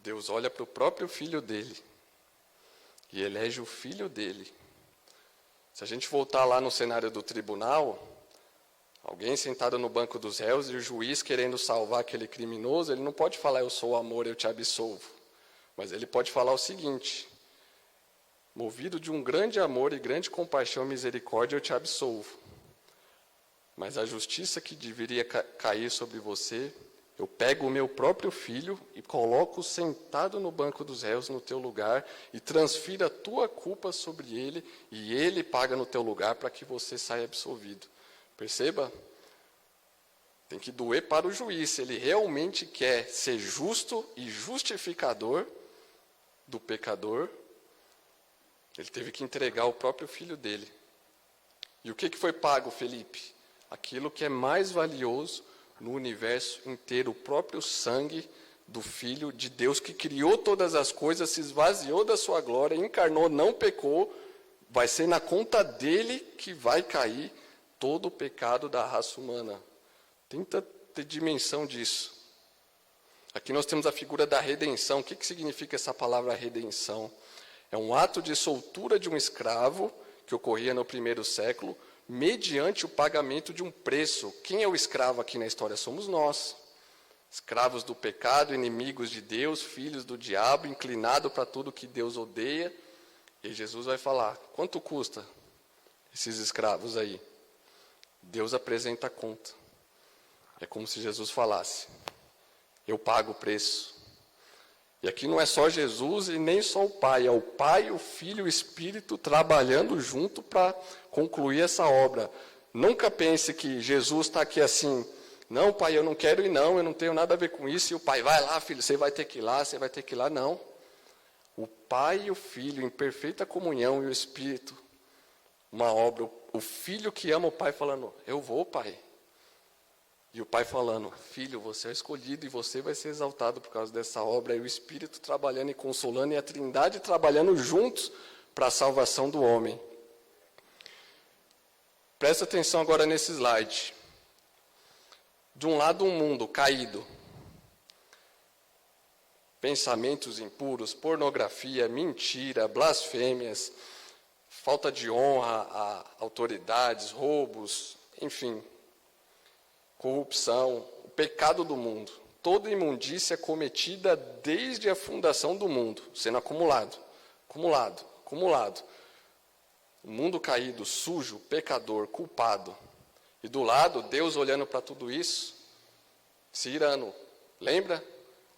Deus olha para o próprio filho dele e elege o filho dele. Se a gente voltar lá no cenário do tribunal, alguém sentado no banco dos réus e o juiz querendo salvar aquele criminoso, ele não pode falar, eu sou o amor, eu te absolvo. Mas ele pode falar o seguinte, movido de um grande amor e grande compaixão e misericórdia, eu te absolvo. Mas a justiça que deveria cair sobre você, eu pego o meu próprio filho e coloco sentado no banco dos réus no teu lugar e transfiro a tua culpa sobre ele e ele paga no teu lugar para que você saia absolvido. Perceba? Tem que doer para o juiz. Se ele realmente quer ser justo e justificador do pecador, ele teve que entregar o próprio filho dele. E o que foi pago, Felipe? Aquilo que é mais valioso no universo inteiro, o próprio sangue do Filho de Deus, que criou todas as coisas, se esvaziou da sua glória, encarnou, não pecou, vai ser na conta dele que vai cair todo o pecado da raça humana. Tenta ter dimensão disso. Aqui nós temos a figura da redenção. O que significa essa palavra redenção? É um ato de soltura de um escravo, que ocorria no primeiro século, mediante o pagamento de um preço. Quem é o escravo aqui na história? Somos nós. Escravos do pecado, inimigos de Deus, filhos do diabo, inclinados para tudo que Deus odeia. E Jesus vai falar, quanto custa esses escravos aí? Deus apresenta a conta. É como se Jesus falasse, eu pago o preço. E aqui não é só Jesus e nem só o Pai, é o Pai, o Filho e o Espírito trabalhando junto para concluir essa obra. Nunca pense que Jesus está aqui assim, não, Pai, eu não quero ir não, eu não tenho nada a ver com isso, e o Pai, vai lá, filho, você vai ter que ir lá, você vai ter que ir lá. Não. O Pai e o Filho, em perfeita comunhão, e o Espírito, uma obra, o Filho que ama o Pai falando, eu vou, Pai. E o Pai falando, filho, você é escolhido e você vai ser exaltado por causa dessa obra. E o Espírito trabalhando e consolando e a Trindade trabalhando juntos para a salvação do homem. Presta atenção agora nesse slide. De um lado, um mundo caído. Pensamentos impuros, pornografia, mentira, blasfêmias, falta de honra a autoridades, roubos, enfim. Corrupção, o pecado do mundo, toda imundícia cometida desde a fundação do mundo, sendo acumulado. O mundo caído, sujo, pecador, culpado. E do lado, Deus olhando para tudo isso, se irando. Lembra?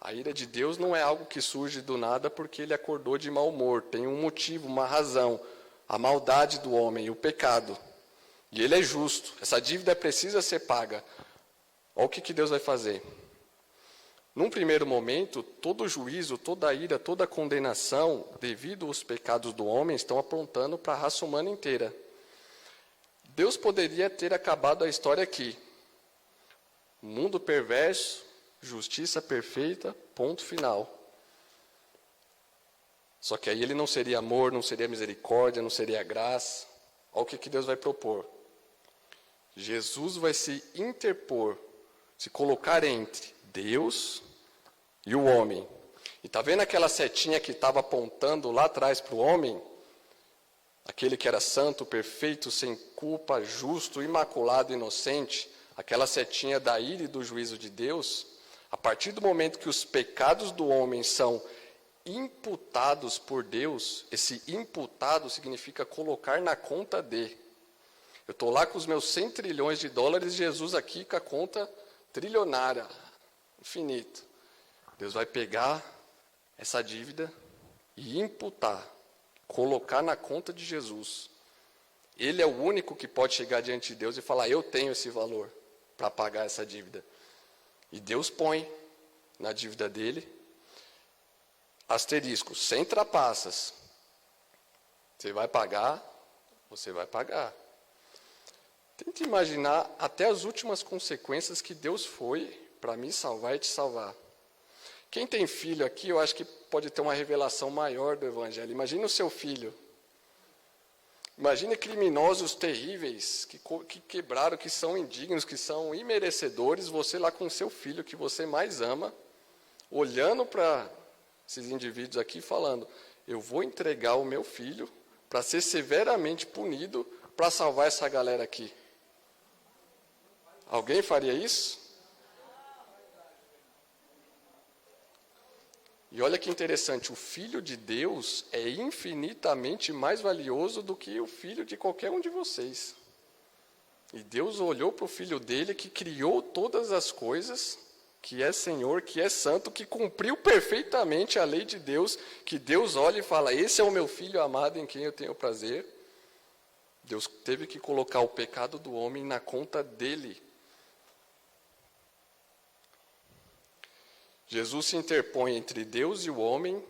A ira de Deus não é algo que surge do nada porque ele acordou de mau humor. Tem um motivo, uma razão. A maldade do homem, o pecado. E ele é justo. Essa dívida precisa ser paga. Olha o que Deus vai fazer. Num primeiro momento, todo o juízo, toda a ira, toda a condenação, devido aos pecados do homem, estão apontando para a raça humana inteira. Deus poderia ter acabado a história aqui. Mundo perverso, justiça perfeita, ponto final. Só que aí ele não seria amor, não seria misericórdia, não seria graça. Olha o que Deus vai propor. Jesus vai se interpor, se colocar entre Deus e o homem. E está vendo aquela setinha que estava apontando lá atrás para o homem? Aquele que era santo, perfeito, sem culpa, justo, imaculado, inocente. Aquela setinha da ira e do juízo de Deus. A partir do momento que os pecados do homem são imputados por Deus, esse imputado significa colocar na conta de. Eu estou lá com os meus 100 trilhões de dólares, Jesus aqui com a conta trilionária, infinito. Deus vai pegar essa dívida e imputar, colocar na conta de Jesus. Ele é o único que pode chegar diante de Deus e falar, eu tenho esse valor para pagar essa dívida. E Deus põe na dívida dele, asterisco, sem trapaças. Você vai pagar, você vai pagar. Tente imaginar até as últimas consequências que Deus foi para me salvar e te salvar. Quem tem filho aqui, eu acho que pode ter uma revelação maior do Evangelho. Imagine o seu filho. Imagine criminosos terríveis que quebraram, que são indignos, que são imerecedores. Você lá com o seu filho, que você mais ama, olhando para esses indivíduos aqui falando, eu vou entregar o meu filho para ser severamente punido para salvar essa galera aqui. Alguém faria isso? E olha que interessante, o Filho de Deus é infinitamente mais valioso do que o filho de qualquer um de vocês. E Deus olhou para o Filho dele, que criou todas as coisas, que é Senhor, que é Santo, que cumpriu perfeitamente a lei de Deus, que Deus olha e fala, esse é o meu Filho amado em quem eu tenho prazer. Deus teve que colocar o pecado do homem na conta dele. Jesus se interpõe entre Deus e o homem,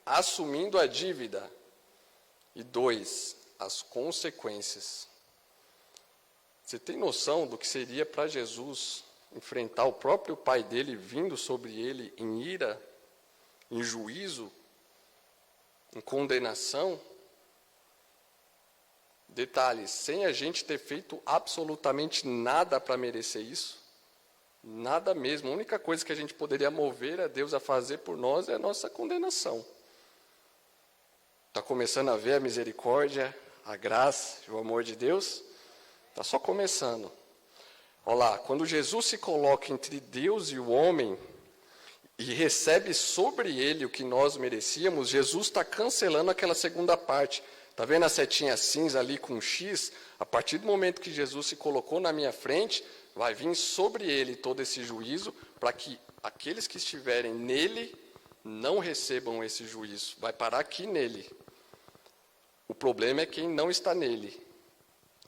assumindo a dívida. E 2, as consequências. Você tem noção do que seria para Jesus enfrentar o próprio Pai dele vindo sobre ele em ira, em juízo, em condenação? Detalhe, sem a gente ter feito absolutamente nada para merecer isso. Nada mesmo. A única coisa que a gente poderia mover a Deus a fazer por nós é a nossa condenação. Está começando a ver a misericórdia, a graça e o amor de Deus? Está só começando. Olha lá, quando Jesus se coloca entre Deus e o homem e recebe sobre ele o que nós merecíamos, Jesus está cancelando aquela segunda parte. Está vendo a setinha cinza ali com um X? A partir do momento que Jesus se colocou na minha frente, vai vir sobre ele todo esse juízo, para que aqueles que estiverem nele não recebam esse juízo. Vai parar aqui nele. O problema é quem não está nele.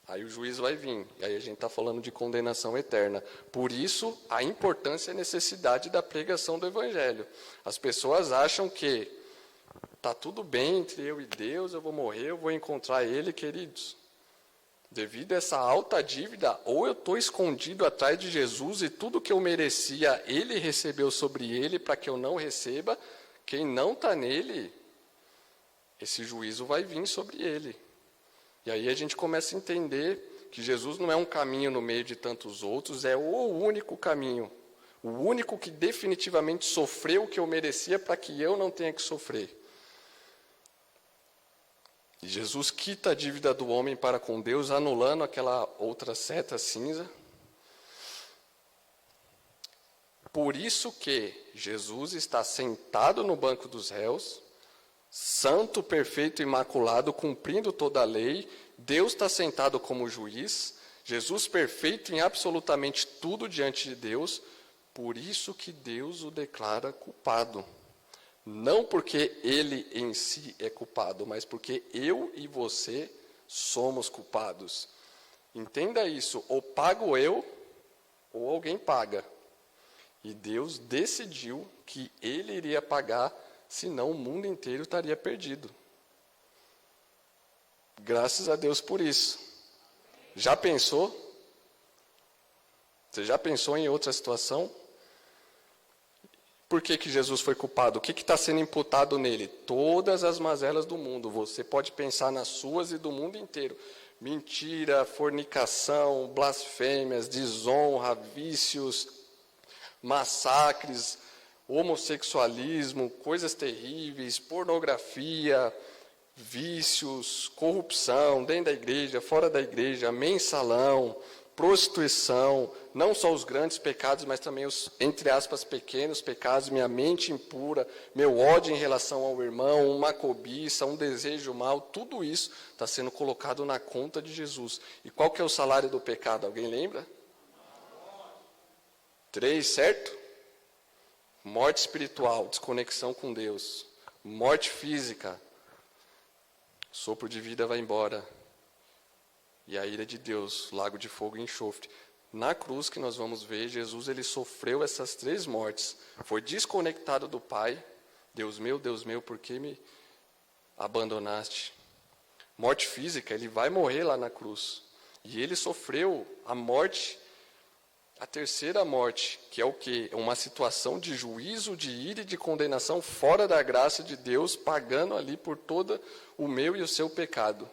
Aí o juízo vai vir. E aí a gente está falando de condenação eterna. Por isso, a importância e a necessidade da pregação do Evangelho. As pessoas acham que está tudo bem entre eu e Deus, eu vou morrer, eu vou encontrar Ele, queridos. Devido a essa alta dívida, ou eu estou escondido atrás de Jesus e tudo que eu merecia, Ele recebeu sobre Ele para que eu não receba. Quem não está nele, esse juízo vai vir sobre ele. E aí a gente começa a entender que Jesus não é um caminho no meio de tantos outros, é o único caminho. O único que definitivamente sofreu o que eu merecia para que eu não tenha que sofrer. E Jesus quita a dívida do homem para com Deus, anulando aquela outra seta cinza. Por isso que Jesus está sentado no banco dos réus, santo, perfeito, imaculado, cumprindo toda a lei. Deus está sentado como juiz. Jesus perfeito em absolutamente tudo diante de Deus. Por isso que Deus o declara culpado. Não porque ele em si é culpado, mas porque eu e você somos culpados. Entenda isso, ou pago eu, ou alguém paga. E Deus decidiu que ele iria pagar, senão o mundo inteiro estaria perdido. Graças a Deus por isso. Já pensou? Você já pensou em outra situação? Por que Jesus foi culpado? O que está sendo imputado nele? Todas as mazelas do mundo. Você pode pensar nas suas e do mundo inteiro. Mentira, fornicação, blasfêmias, desonra, vícios, massacres, homossexualismo, coisas terríveis, pornografia, vícios, corrupção, dentro da igreja, fora da igreja, mensalão, prostituição, não só os grandes pecados, mas também os, entre aspas, pequenos pecados, minha mente impura, meu ódio em relação ao irmão, uma cobiça, um desejo mau, tudo isso está sendo colocado na conta de Jesus. E qual que é o salário do pecado? Alguém lembra? 3, certo? Morte espiritual, desconexão com Deus. Morte física, sopro de vida vai embora. E a ira de Deus, lago de fogo e enxofre. Na cruz que nós vamos ver, Jesus ele sofreu essas 3 mortes. Foi desconectado do Pai. Deus meu, por que me abandonaste? Morte física, ele vai morrer lá na cruz. E ele sofreu a morte, a terceira morte, que é o quê? É uma situação de juízo, de ira e de condenação fora da graça de Deus, pagando ali por todo o meu e o seu pecado.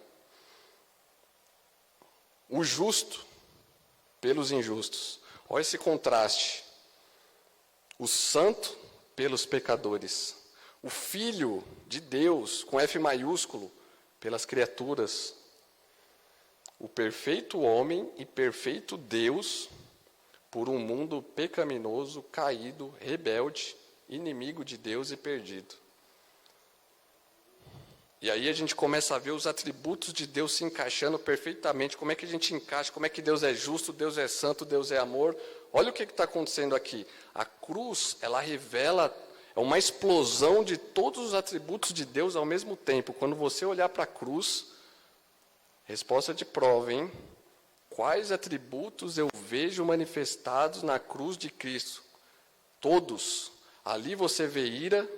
O justo pelos injustos. Olha esse contraste. O santo pelos pecadores. o Filho de Deus, com F maiúsculo, pelas criaturas, o perfeito homem e perfeito Deus, por um mundo pecaminoso, caído, rebelde, inimigo de Deus e perdido. E aí a gente começa a ver os atributos de Deus se encaixando perfeitamente, como é que a gente encaixa, como é que Deus é justo, Deus é santo, Deus é amor. Olha o que está acontecendo aqui. A cruz, ela revela, é uma explosão de todos os atributos de Deus ao mesmo tempo. Quando você olhar para a cruz, resposta de prova, hein? Quais atributos eu vejo manifestados na cruz de Cristo? Todos. Ali você vê ira,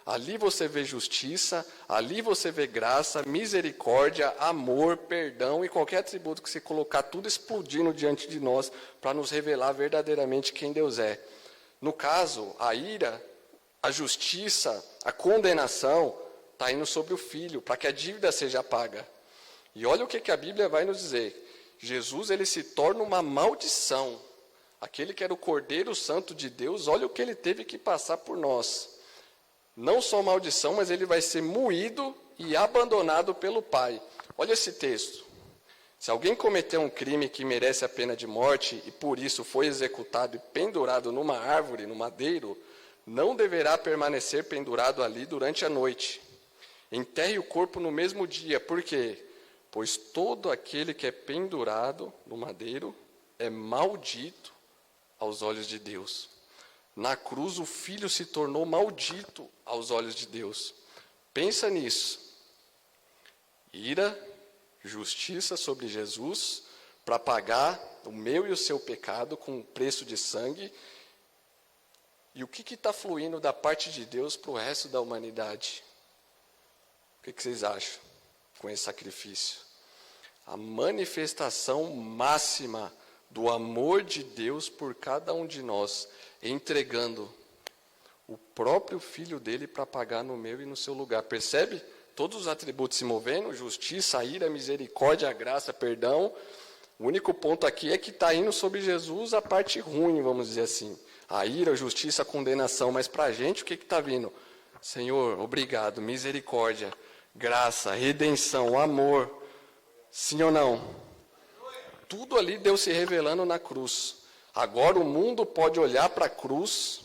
ali você vê justiça, ali você vê graça, misericórdia, amor, perdão e qualquer atributo que você colocar, tudo explodindo diante de nós para nos revelar verdadeiramente quem Deus é. No caso, a ira, a justiça, a condenação está indo sobre o Filho, para que a dívida seja paga. E olha o que a Bíblia vai nos dizer. Jesus, ele se torna uma maldição. Aquele que era o Cordeiro Santo de Deus, olha o que ele teve que passar por nós. Não só maldição, mas ele vai ser moído e abandonado pelo Pai. Olha esse texto. Se alguém cometer um crime que merece a pena de morte e por isso foi executado e pendurado numa árvore, no madeiro, não deverá permanecer pendurado ali durante a noite. Enterre o corpo no mesmo dia. Por quê? Pois todo aquele que é pendurado no madeiro é maldito aos olhos de Deus. Na cruz, o Filho se tornou maldito aos olhos de Deus. Pensa nisso. Ira, justiça sobre Jesus, para pagar o meu e o seu pecado com preço de sangue. E o que está fluindo da parte de Deus para o resto da humanidade? O que vocês acham com esse sacrifício? A manifestação máxima do amor de Deus por cada um de nós, entregando o próprio Filho dele para pagar no meu e no seu lugar. Percebe? Todos os atributos se movendo, justiça, ira, misericórdia, graça, perdão. O único ponto aqui é que está indo sobre Jesus a parte ruim, vamos dizer assim. A ira, a justiça, a condenação. Mas para a gente, o que está vindo? Senhor, obrigado, misericórdia, graça, redenção, amor. Sim ou não? Tudo ali Deus se revelando na cruz. Agora o mundo pode olhar para a cruz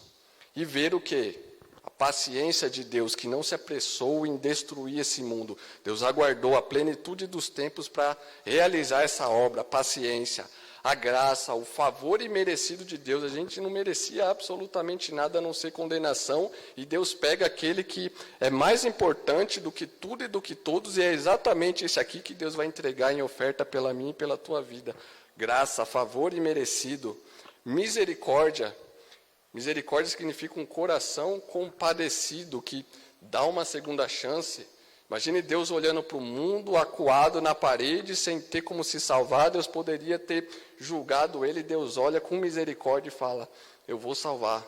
e ver o quê? A paciência de Deus, que não se apressou em destruir esse mundo. Deus aguardou a plenitude dos tempos para realizar essa obra, a paciência, a graça, o favor imerecido de Deus. A gente não merecia absolutamente nada a não ser condenação, e Deus pega aquele que é mais importante do que tudo e do que todos, e é exatamente esse aqui que Deus vai entregar em oferta pela minha e pela tua vida. Graça, favor imerecido, misericórdia. Misericórdia significa um coração compadecido, que dá uma segunda chance. Imagine Deus olhando para o mundo, acuado na parede, sem ter como se salvar. Deus poderia ter julgado ele. Deus olha com misericórdia e fala: eu vou salvar,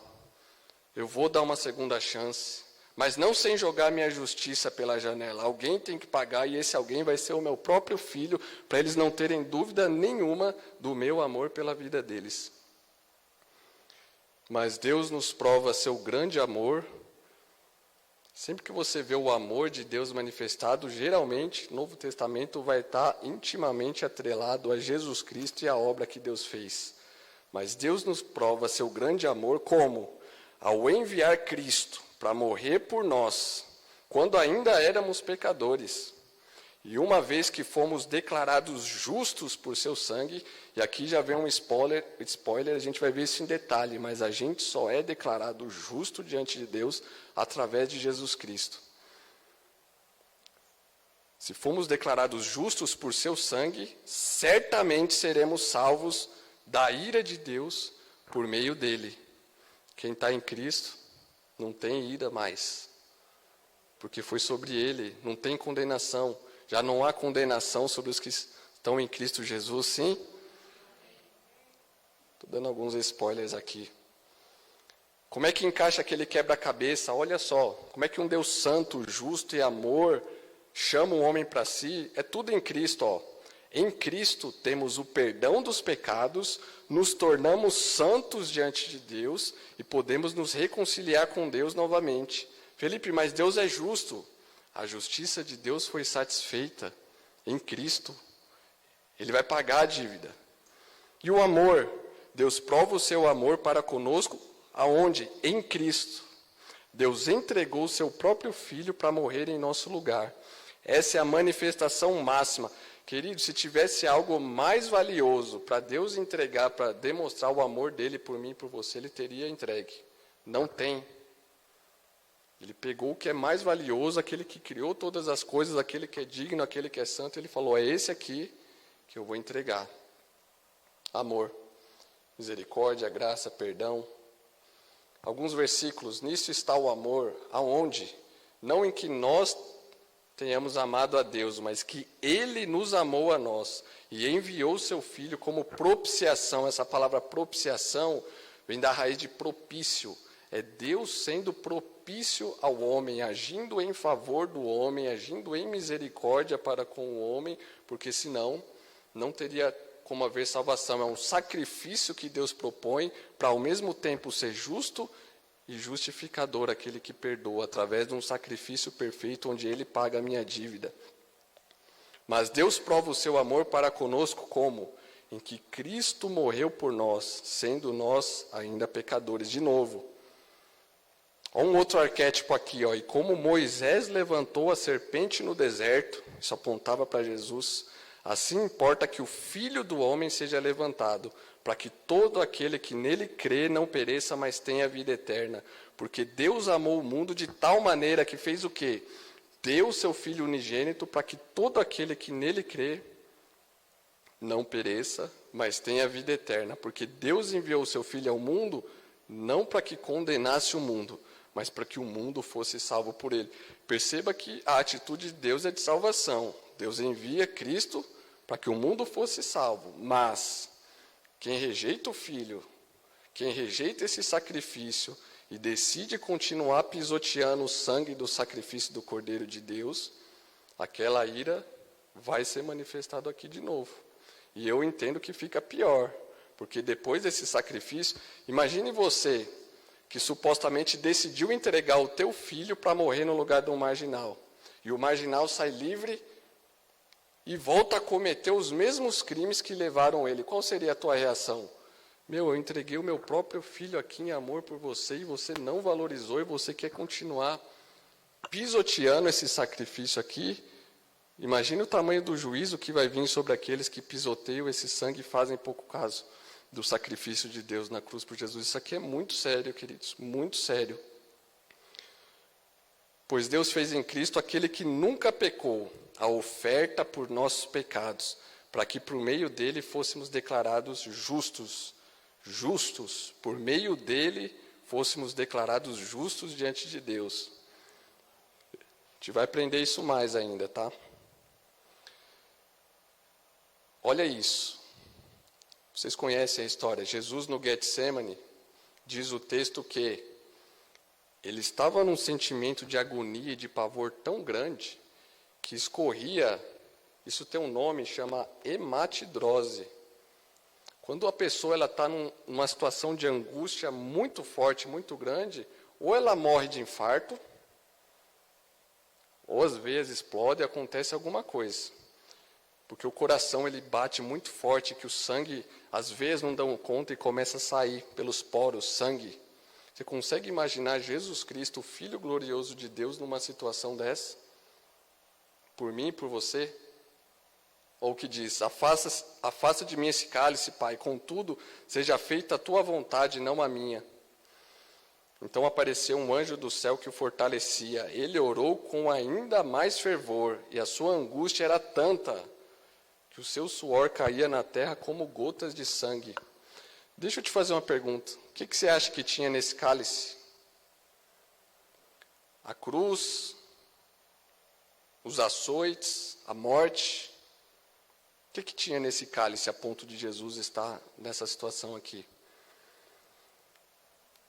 eu vou dar uma segunda chance, mas não sem jogar minha justiça pela janela. Alguém tem que pagar, e esse alguém vai ser o meu próprio filho, para eles não terem dúvida nenhuma do meu amor pela vida deles. Mas Deus nos prova seu grande amor. Sempre que você vê o amor de Deus manifestado, geralmente, o Novo Testamento vai estar intimamente atrelado a Jesus Cristo e a obra que Deus fez. Mas Deus nos prova seu grande amor como? Ao enviar Cristo para morrer por nós, quando ainda éramos pecadores. E uma vez que fomos declarados justos por seu sangue, e aqui já vem um spoiler, a gente vai ver isso em detalhe, mas a gente só é declarado justo diante de Deus através de Jesus Cristo. Se fomos declarados justos por seu sangue, certamente seremos salvos da ira de Deus por meio dele. Quem está em Cristo não tem ira mais, porque foi sobre ele, não tem condenação. Já não há condenação sobre os que estão em Cristo Jesus, sim? Estou dando alguns spoilers aqui. Como é que encaixa aquele quebra-cabeça? Olha só, como é que um Deus santo, justo e amor chama o homem para si? É tudo em Cristo, ó. Em Cristo temos o perdão dos pecados, nos tornamos santos diante de Deus e podemos nos reconciliar com Deus novamente. Felipe, mas Deus é justo. A justiça de Deus foi satisfeita em Cristo. Ele vai pagar a dívida. E o amor? Deus prova o seu amor para conosco, aonde? Em Cristo. Deus entregou o seu próprio Filho para morrer em nosso lugar. Essa é a manifestação máxima. Querido, se tivesse algo mais valioso para Deus entregar, para demonstrar o amor dele por mim e por você, ele teria entregue. Não tem. Ele pegou o que é mais valioso, aquele que criou todas as coisas, aquele que é digno, aquele que é santo, ele falou, é esse aqui que eu vou entregar. Amor, misericórdia, graça, perdão. Alguns versículos, nisso está o amor, aonde? Não em que nós tenhamos amado a Deus, mas que Ele nos amou a nós e enviou o seu Filho como propiciação. Essa palavra propiciação vem da raiz de propício. É Deus sendo propício ao homem, agindo em favor do homem, agindo em misericórdia para com o homem, porque senão não teria como haver salvação. É um sacrifício que Deus propõe para ao mesmo tempo ser justo e justificador, aquele que perdoa, através de um sacrifício perfeito onde Ele paga a minha dívida. Mas Deus prova o seu amor para conosco como? Em que Cristo morreu por nós, sendo nós ainda pecadores. De novo, olha um outro arquétipo aqui, ó. E como Moisés levantou a serpente no deserto, isso apontava para Jesus, assim importa que o Filho do Homem seja levantado, para que todo aquele que nele crê não pereça, mas tenha vida eterna. Porque Deus amou o mundo de tal maneira que fez o quê? Deu o seu Filho unigênito para que todo aquele que nele crê não pereça, mas tenha vida eterna. Porque Deus enviou o seu Filho ao mundo não para que condenasse o mundo, mas para que o mundo fosse salvo por ele. Perceba que a atitude de Deus é de salvação. Deus envia Cristo para que o mundo fosse salvo, mas quem rejeita o Filho, quem rejeita esse sacrifício e decide continuar pisoteando o sangue do sacrifício do Cordeiro de Deus, aquela ira vai ser manifestada aqui de novo. E eu entendo que fica pior, porque depois desse sacrifício, imagine você que supostamente decidiu entregar o teu filho para morrer no lugar de um marginal, e o marginal sai livre e volta a cometer os mesmos crimes que levaram ele. Qual seria a tua reação? Eu entreguei o meu próprio filho aqui em amor por você e você não valorizou e você quer continuar pisoteando esse sacrifício aqui. Imagine o tamanho do juízo que vai vir sobre aqueles que pisoteiam esse sangue e fazem pouco caso do sacrifício de Deus na cruz por Jesus. Isso aqui é muito sério, queridos, muito sério. Pois Deus fez em Cristo aquele que nunca pecou, a oferta por nossos pecados, para que por meio dele fôssemos declarados justos. Justos, por meio dele fôssemos declarados justos diante de Deus. A gente vai aprender isso mais ainda, tá? Olha isso. Vocês conhecem a história. Jesus no Getsemane, diz o texto que ele estava num sentimento de agonia e de pavor tão grande que escorria, isso tem um nome, chama hematidrose. Quando a pessoa está numa situação de angústia muito forte, muito grande, ou ela morre de infarto, ou às vezes explode e acontece alguma coisa. Porque o coração ele bate muito forte, que o sangue às vezes não dão conta e começa a sair pelos poros, sangue. Você consegue imaginar Jesus Cristo, o Filho glorioso de Deus, numa situação dessa? Por mim e por você? Ou que diz, afasta de mim esse cálice, Pai, contudo, seja feita a tua vontade, não a minha. Então apareceu um anjo do céu que o fortalecia. Ele orou com ainda mais fervor, e a sua angústia era tanta, que o seu suor caía na terra como gotas de sangue. Deixa eu te fazer uma pergunta. O que você acha que tinha nesse cálice? A cruz, os açoites, a morte. O que tinha nesse cálice a ponto de Jesus estar nessa situação aqui?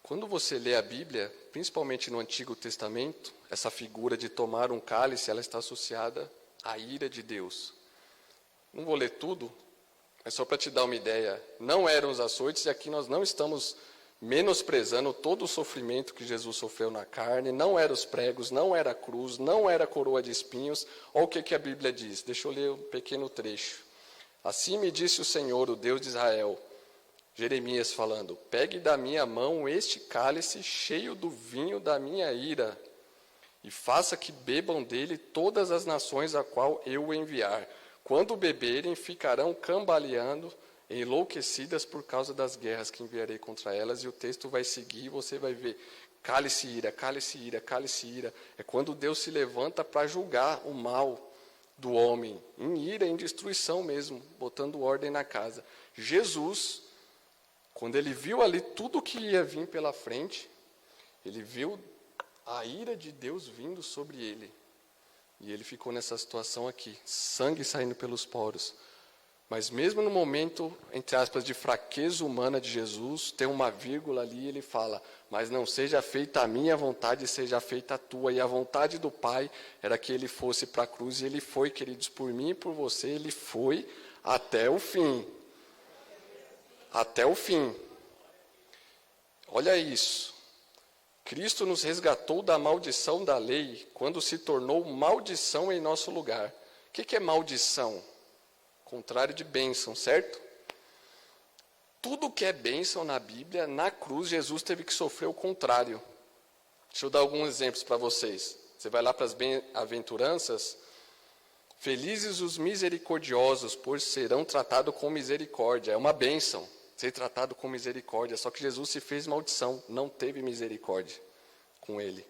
Quando você lê a Bíblia, principalmente no Antigo Testamento, essa figura de tomar um cálice, ela está associada à ira de Deus. Não vou ler tudo, mas só para te dar uma ideia. Não eram os açoites, e aqui nós não estamos menosprezando todo o sofrimento que Jesus sofreu na carne. Não eram os pregos, não era a cruz, não era a coroa de espinhos. Olha o que a Bíblia diz. Deixa eu ler um pequeno trecho. Assim me disse o Senhor, o Deus de Israel, Jeremias falando: pegue da minha mão este cálice cheio do vinho da minha ira, e faça que bebam dele todas as nações a qual eu o enviar. Quando beberem, ficarão cambaleando, enlouquecidas por causa das guerras que enviarei contra elas. E o texto vai seguir, e você vai ver: cálice ira, cálice ira, cálice ira. É quando Deus se levanta para julgar o mal do homem, em ira, em destruição mesmo, botando ordem na casa. Jesus, quando ele viu ali tudo que ia vir pela frente, ele viu a ira de Deus vindo sobre ele. E ele ficou nessa situação aqui, sangue saindo pelos poros. Mas mesmo no momento, entre aspas, de fraqueza humana de Jesus, tem uma vírgula ali e ele fala: mas não seja feita a minha vontade, seja feita a tua. E a vontade do Pai era que ele fosse para a cruz, e ele foi, queridos, por mim e por você, ele foi até o fim. Até o fim. Olha isso. Cristo nos resgatou da maldição da lei quando se tornou maldição em nosso lugar. O que é maldição? Contrário de bênção, certo? Tudo que é bênção na Bíblia, na cruz, Jesus teve que sofrer o contrário. Deixa eu dar alguns exemplos para vocês. Você vai lá para as bem-aventuranças. Felizes os misericordiosos, pois serão tratados com misericórdia. É uma bênção ser tratado com misericórdia. Só que Jesus se fez maldição, não teve misericórdia com ele.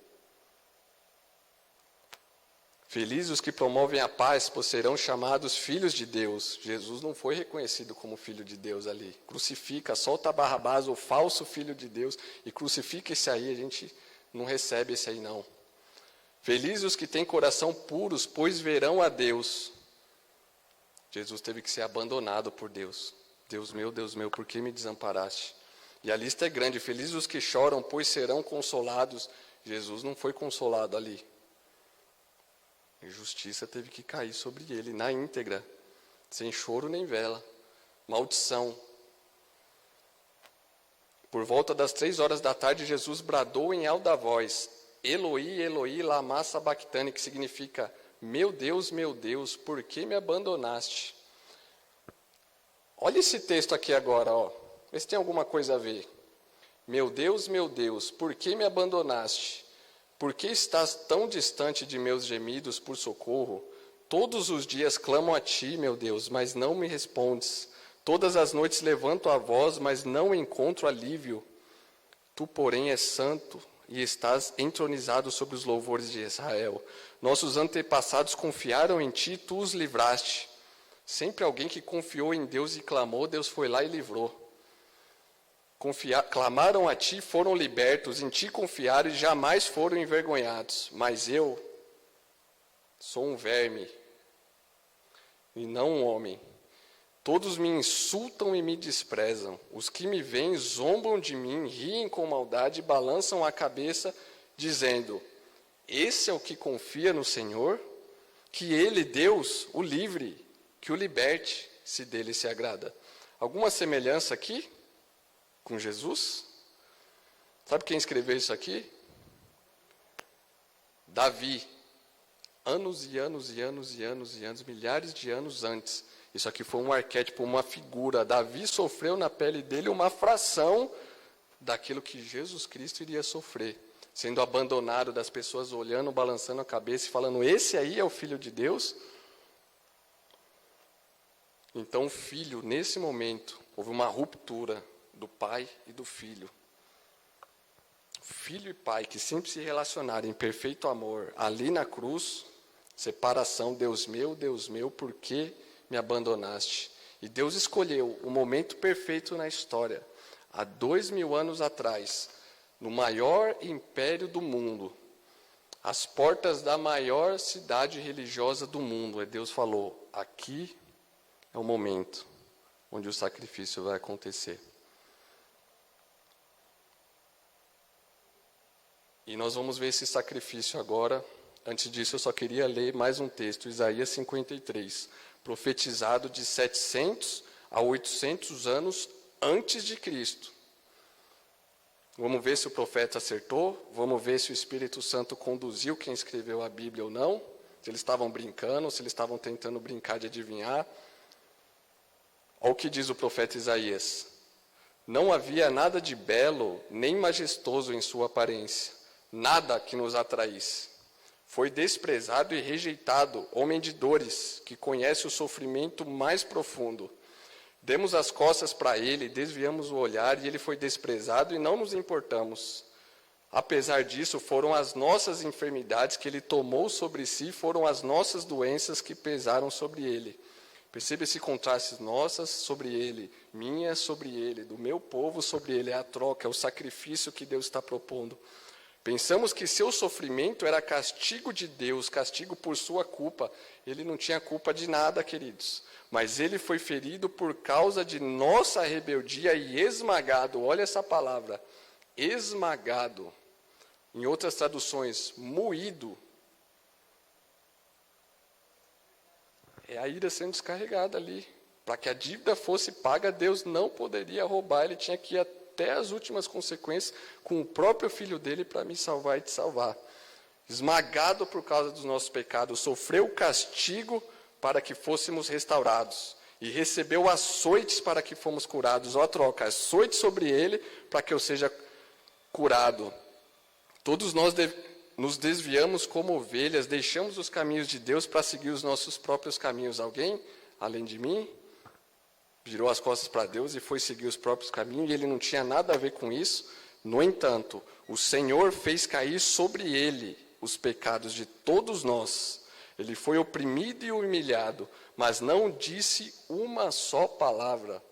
Felizes os que promovem a paz, pois serão chamados filhos de Deus. Jesus não foi reconhecido como filho de Deus ali. Crucifica, solta Barrabás, o falso filho de Deus, e crucifica esse aí. A gente não recebe esse aí não. Felizes os que têm coração puros, pois verão a Deus. Jesus teve que ser abandonado por Deus. Deus meu, por que me desamparaste? E a lista é grande. Felizes os que choram, pois serão consolados. Jesus não foi consolado ali. Injustiça teve que cair sobre ele, na íntegra, sem choro nem vela. Maldição. Por volta das 3 horas da tarde, Jesus bradou em alta voz: Eloi, Eloi, lama sabachthani, que significa: meu Deus, por que me abandonaste? Olha esse texto aqui agora, ó. Vê se tem alguma coisa a ver. Meu Deus, por que me abandonaste? Por que estás tão distante de meus gemidos por socorro? Todos os dias clamo a ti, meu Deus, mas não me respondes. Todas as noites levanto a voz, mas não encontro alívio. Tu, porém, és santo e estás entronizado sobre os louvores de Israel. Nossos antepassados confiaram em ti, tu os livraste. Sempre alguém que confiou em Deus e clamou, Deus foi lá e livrou. Clamaram a ti, foram libertos, em ti confiaram e jamais foram envergonhados. Mas eu sou um verme e não um homem. Todos me insultam e me desprezam. Os que me veem zombam de mim, riem com maldade e balançam a cabeça, dizendo: esse é o que confia no Senhor? Que ele, Deus, o livre, que o liberte, se dele se agrada. Alguma semelhança aqui com Jesus? Sabe quem escreveu isso aqui? Davi. Anos e anos, milhares de anos antes. Isso aqui foi um arquétipo, uma figura. Davi sofreu na pele dele uma fração daquilo que Jesus Cristo iria sofrer. Sendo abandonado, das pessoas olhando, balançando a cabeça e falando: esse aí é o Filho de Deus? Então o filho, nesse momento, houve uma ruptura do pai e do filho. Filho e pai que sempre se relacionaram em perfeito amor, ali na cruz, separação: Deus meu, por que me abandonaste? E Deus escolheu o momento perfeito na história, há 2000 anos atrás, no maior império do mundo, às portas da maior cidade religiosa do mundo. E Deus falou: aqui é o momento onde o sacrifício vai acontecer. E nós vamos ver esse sacrifício agora. Antes disso, eu só queria ler mais um texto, Isaías 53, profetizado de 700 a 800 anos antes de Cristo. Vamos ver se o profeta acertou, vamos ver se o Espírito Santo conduziu quem escreveu a Bíblia ou não, se eles estavam brincando, se eles estavam tentando brincar de adivinhar. Olha o que diz o profeta Isaías: não havia nada de belo nem majestoso em sua aparência, nada que nos atraísse. Foi desprezado e rejeitado, homem de dores, que conhece o sofrimento mais profundo. Demos as costas para ele, desviamos o olhar, e ele foi desprezado e não nos importamos. Apesar disso, foram as nossas enfermidades que ele tomou sobre si, foram as nossas doenças que pesaram sobre ele. Perceba esse contraste: nossas sobre ele, minhas sobre ele, do meu povo sobre ele. É a troca, é o sacrifício que Deus está propondo. Pensamos que seu sofrimento era castigo de Deus, castigo por sua culpa. Ele não tinha culpa de nada, queridos. Mas ele foi ferido por causa de nossa rebeldia e esmagado. Olha essa palavra, esmagado. Em outras traduções, moído. É a ira sendo descarregada ali. Para que a dívida fosse paga, Deus não poderia roubar. Ele tinha que ir até as últimas consequências com o próprio filho dele para me salvar e te salvar. Esmagado por causa dos nossos pecados, sofreu o castigo para que fôssemos restaurados. E recebeu açoites para que fomos curados. Ó, troca, açoites sobre ele para que eu seja curado. Todos nós nos desviamos como ovelhas, deixamos os caminhos de Deus para seguir os nossos próprios caminhos. Alguém, além de mim, virou as costas para Deus e foi seguir os próprios caminhos, e ele não tinha nada a ver com isso. No entanto, o Senhor fez cair sobre ele os pecados de todos nós. Ele foi oprimido e humilhado, mas não disse uma só palavra.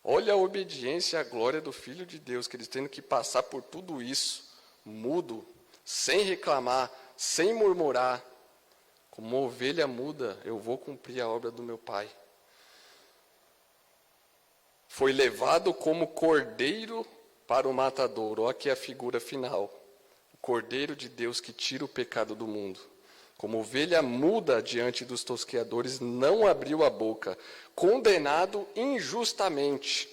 Olha a obediência e a glória do Filho de Deus, que eles tendo que passar por tudo isso, mudo, sem reclamar, sem murmurar. Como uma ovelha muda, eu vou cumprir a obra do meu Pai. Foi levado como cordeiro para o matadouro. Olha aqui a figura final. O cordeiro de Deus que tira o pecado do mundo. Como ovelha muda diante dos tosqueadores, não abriu a boca. Condenado injustamente,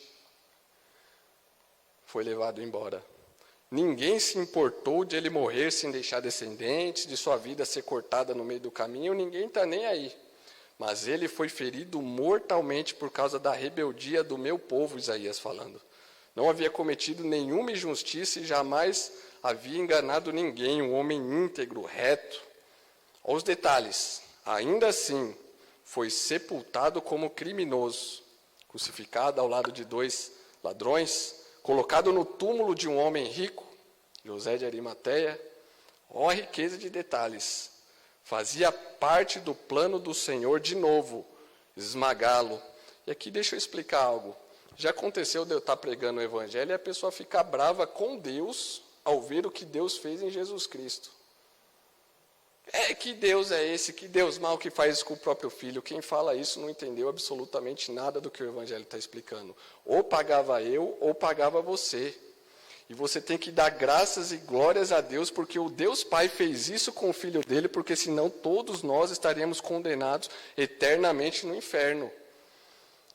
foi levado embora. Ninguém se importou de ele morrer sem deixar descendentes, de sua vida ser cortada no meio do caminho, ninguém está nem aí. Mas ele foi ferido mortalmente por causa da rebeldia do meu povo, Isaías falando. Não havia cometido nenhuma injustiça e jamais havia enganado ninguém, um homem íntegro, reto. Olha os detalhes. Ainda assim, foi sepultado como criminoso, crucificado ao lado de 2 ladrões, colocado no túmulo de um homem rico, José de Arimateia. Ó a riqueza de detalhes. Fazia parte do plano do Senhor de novo, esmagá-lo. E aqui deixa eu explicar algo. Já aconteceu de eu estar pregando o Evangelho e a pessoa ficar brava com Deus ao ver o que Deus fez em Jesus Cristo. Que Deus é esse? Que Deus mau que faz isso com o próprio filho? Quem fala isso não entendeu absolutamente nada do que o Evangelho está explicando. Ou pagava eu, ou pagava você. E você tem que dar graças e glórias a Deus, porque o Deus Pai fez isso com o Filho dele, porque senão todos nós estaríamos condenados eternamente no inferno.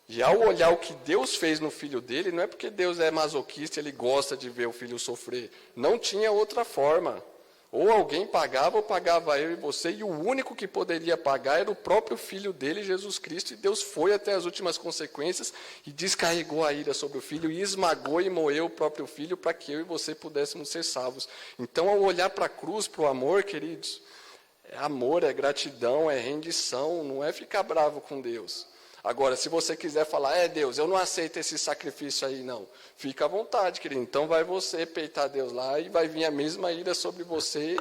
E ao olhar o que Deus fez no Filho dele, não é porque Deus é masoquista, ele gosta de ver o Filho sofrer. Não tinha outra forma. Ou alguém pagava, ou pagava eu e você, e o único que poderia pagar era o próprio Filho dele, Jesus Cristo, e Deus foi até as últimas consequências e descarregou a ira sobre o Filho, e esmagou e moeu o próprio Filho para que eu e você pudéssemos ser salvos. Então, ao olhar para a cruz, para o amor, queridos, é amor, é gratidão, é rendição, não é ficar bravo com Deus. Agora, se você quiser falar, Deus, eu não aceito esse sacrifício aí, não. Fica à vontade, querido. Então vai você peitar Deus lá e vai vir a mesma ira sobre você,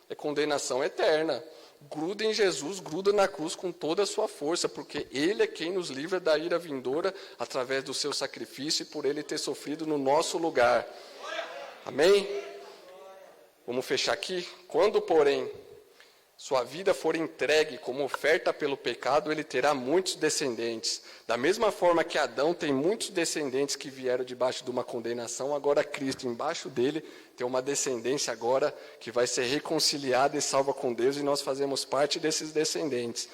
é condenação eterna. Gruda em Jesus, gruda na cruz com toda a sua força, porque Ele é quem nos livra da ira vindoura através do seu sacrifício e por Ele ter sofrido no nosso lugar. Amém? Vamos fechar aqui. Quando, porém, sua vida for entregue como oferta pelo pecado, ele terá muitos descendentes. Da mesma forma que Adão tem muitos descendentes que vieram debaixo de uma condenação, agora Cristo, embaixo dele, tem uma descendência agora que vai ser reconciliada e salva com Deus, e nós fazemos parte desses descendentes.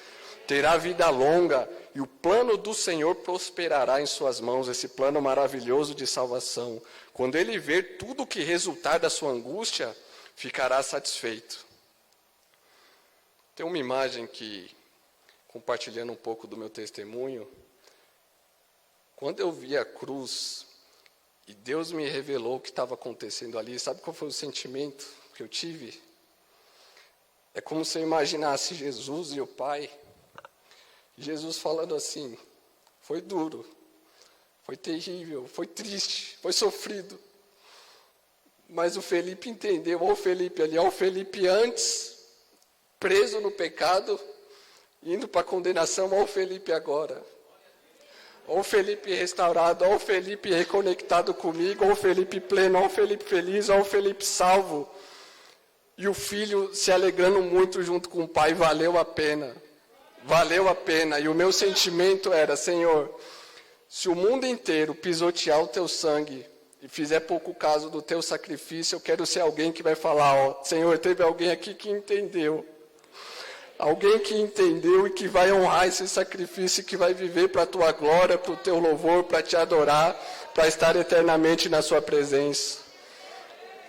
terá vida longa, e o plano do Senhor prosperará em suas mãos, esse plano maravilhoso de salvação. Quando ele ver tudo o que resultar da sua angústia, ficará satisfeito. Tem uma imagem que, compartilhando um pouco do meu testemunho, quando eu vi a cruz e Deus me revelou o que estava acontecendo ali, sabe qual foi o sentimento que eu tive? É como se eu imaginasse Jesus e o Pai, Jesus falando assim: foi duro, foi terrível, foi triste, foi sofrido, mas o Felipe entendeu, olha o Felipe ali, olha o Felipe antes, preso no pecado, indo para a condenação, olha o Felipe agora. Olha o Felipe restaurado, olha o Felipe reconectado comigo, olha o Felipe pleno, olha o Felipe feliz, olha o Felipe salvo. E o filho se alegrando muito junto com o pai, valeu a pena. Valeu a pena. E o meu sentimento era: Senhor, se o mundo inteiro pisotear o teu sangue e fizer pouco caso do teu sacrifício, eu quero ser alguém que vai falar: ó, Senhor, teve alguém aqui que entendeu. Alguém que entendeu e que vai honrar esse sacrifício, que vai viver para a tua glória, para o teu louvor, para te adorar, para estar eternamente na sua presença.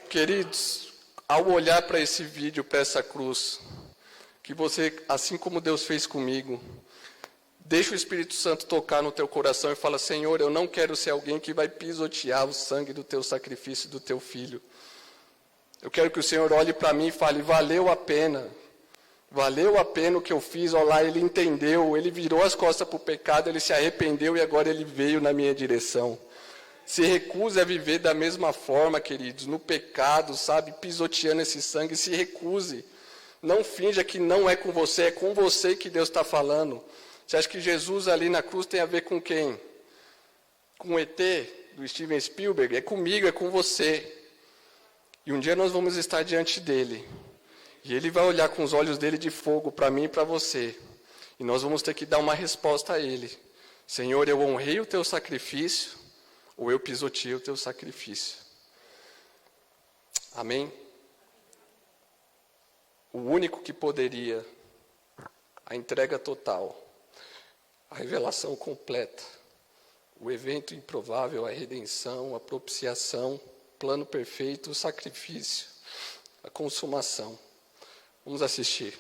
Queridos, ao olhar para esse vídeo, para essa cruz, que você, assim como Deus fez comigo, deixa o Espírito Santo tocar no teu coração e fala: Senhor, eu não quero ser alguém que vai pisotear o sangue do teu sacrifício, do teu filho. Eu quero que o Senhor olhe para mim e fale: valeu a pena. Valeu a pena o que eu fiz. Olha lá, ele entendeu, ele virou as costas para o pecado, ele se arrependeu e agora ele veio na minha direção. Se recuse a viver da mesma forma, queridos, no pecado, sabe, pisoteando esse sangue, se recuse. Não finja que não é com você, é com você que Deus está falando. Você acha que Jesus ali na cruz tem a ver com quem? Com o ET do Steven Spielberg? É comigo, é com você. E um dia nós vamos estar diante dele. E ele vai olhar com os olhos dele de fogo para mim e para você. E nós vamos ter que dar uma resposta a ele: Senhor, eu honrei o teu sacrifício, ou eu pisoteei o teu sacrifício. Amém? O único que poderia, a entrega total, a revelação completa, o evento improvável, a redenção, a propiciação, o plano perfeito, o sacrifício, a consumação. Vamos assistir.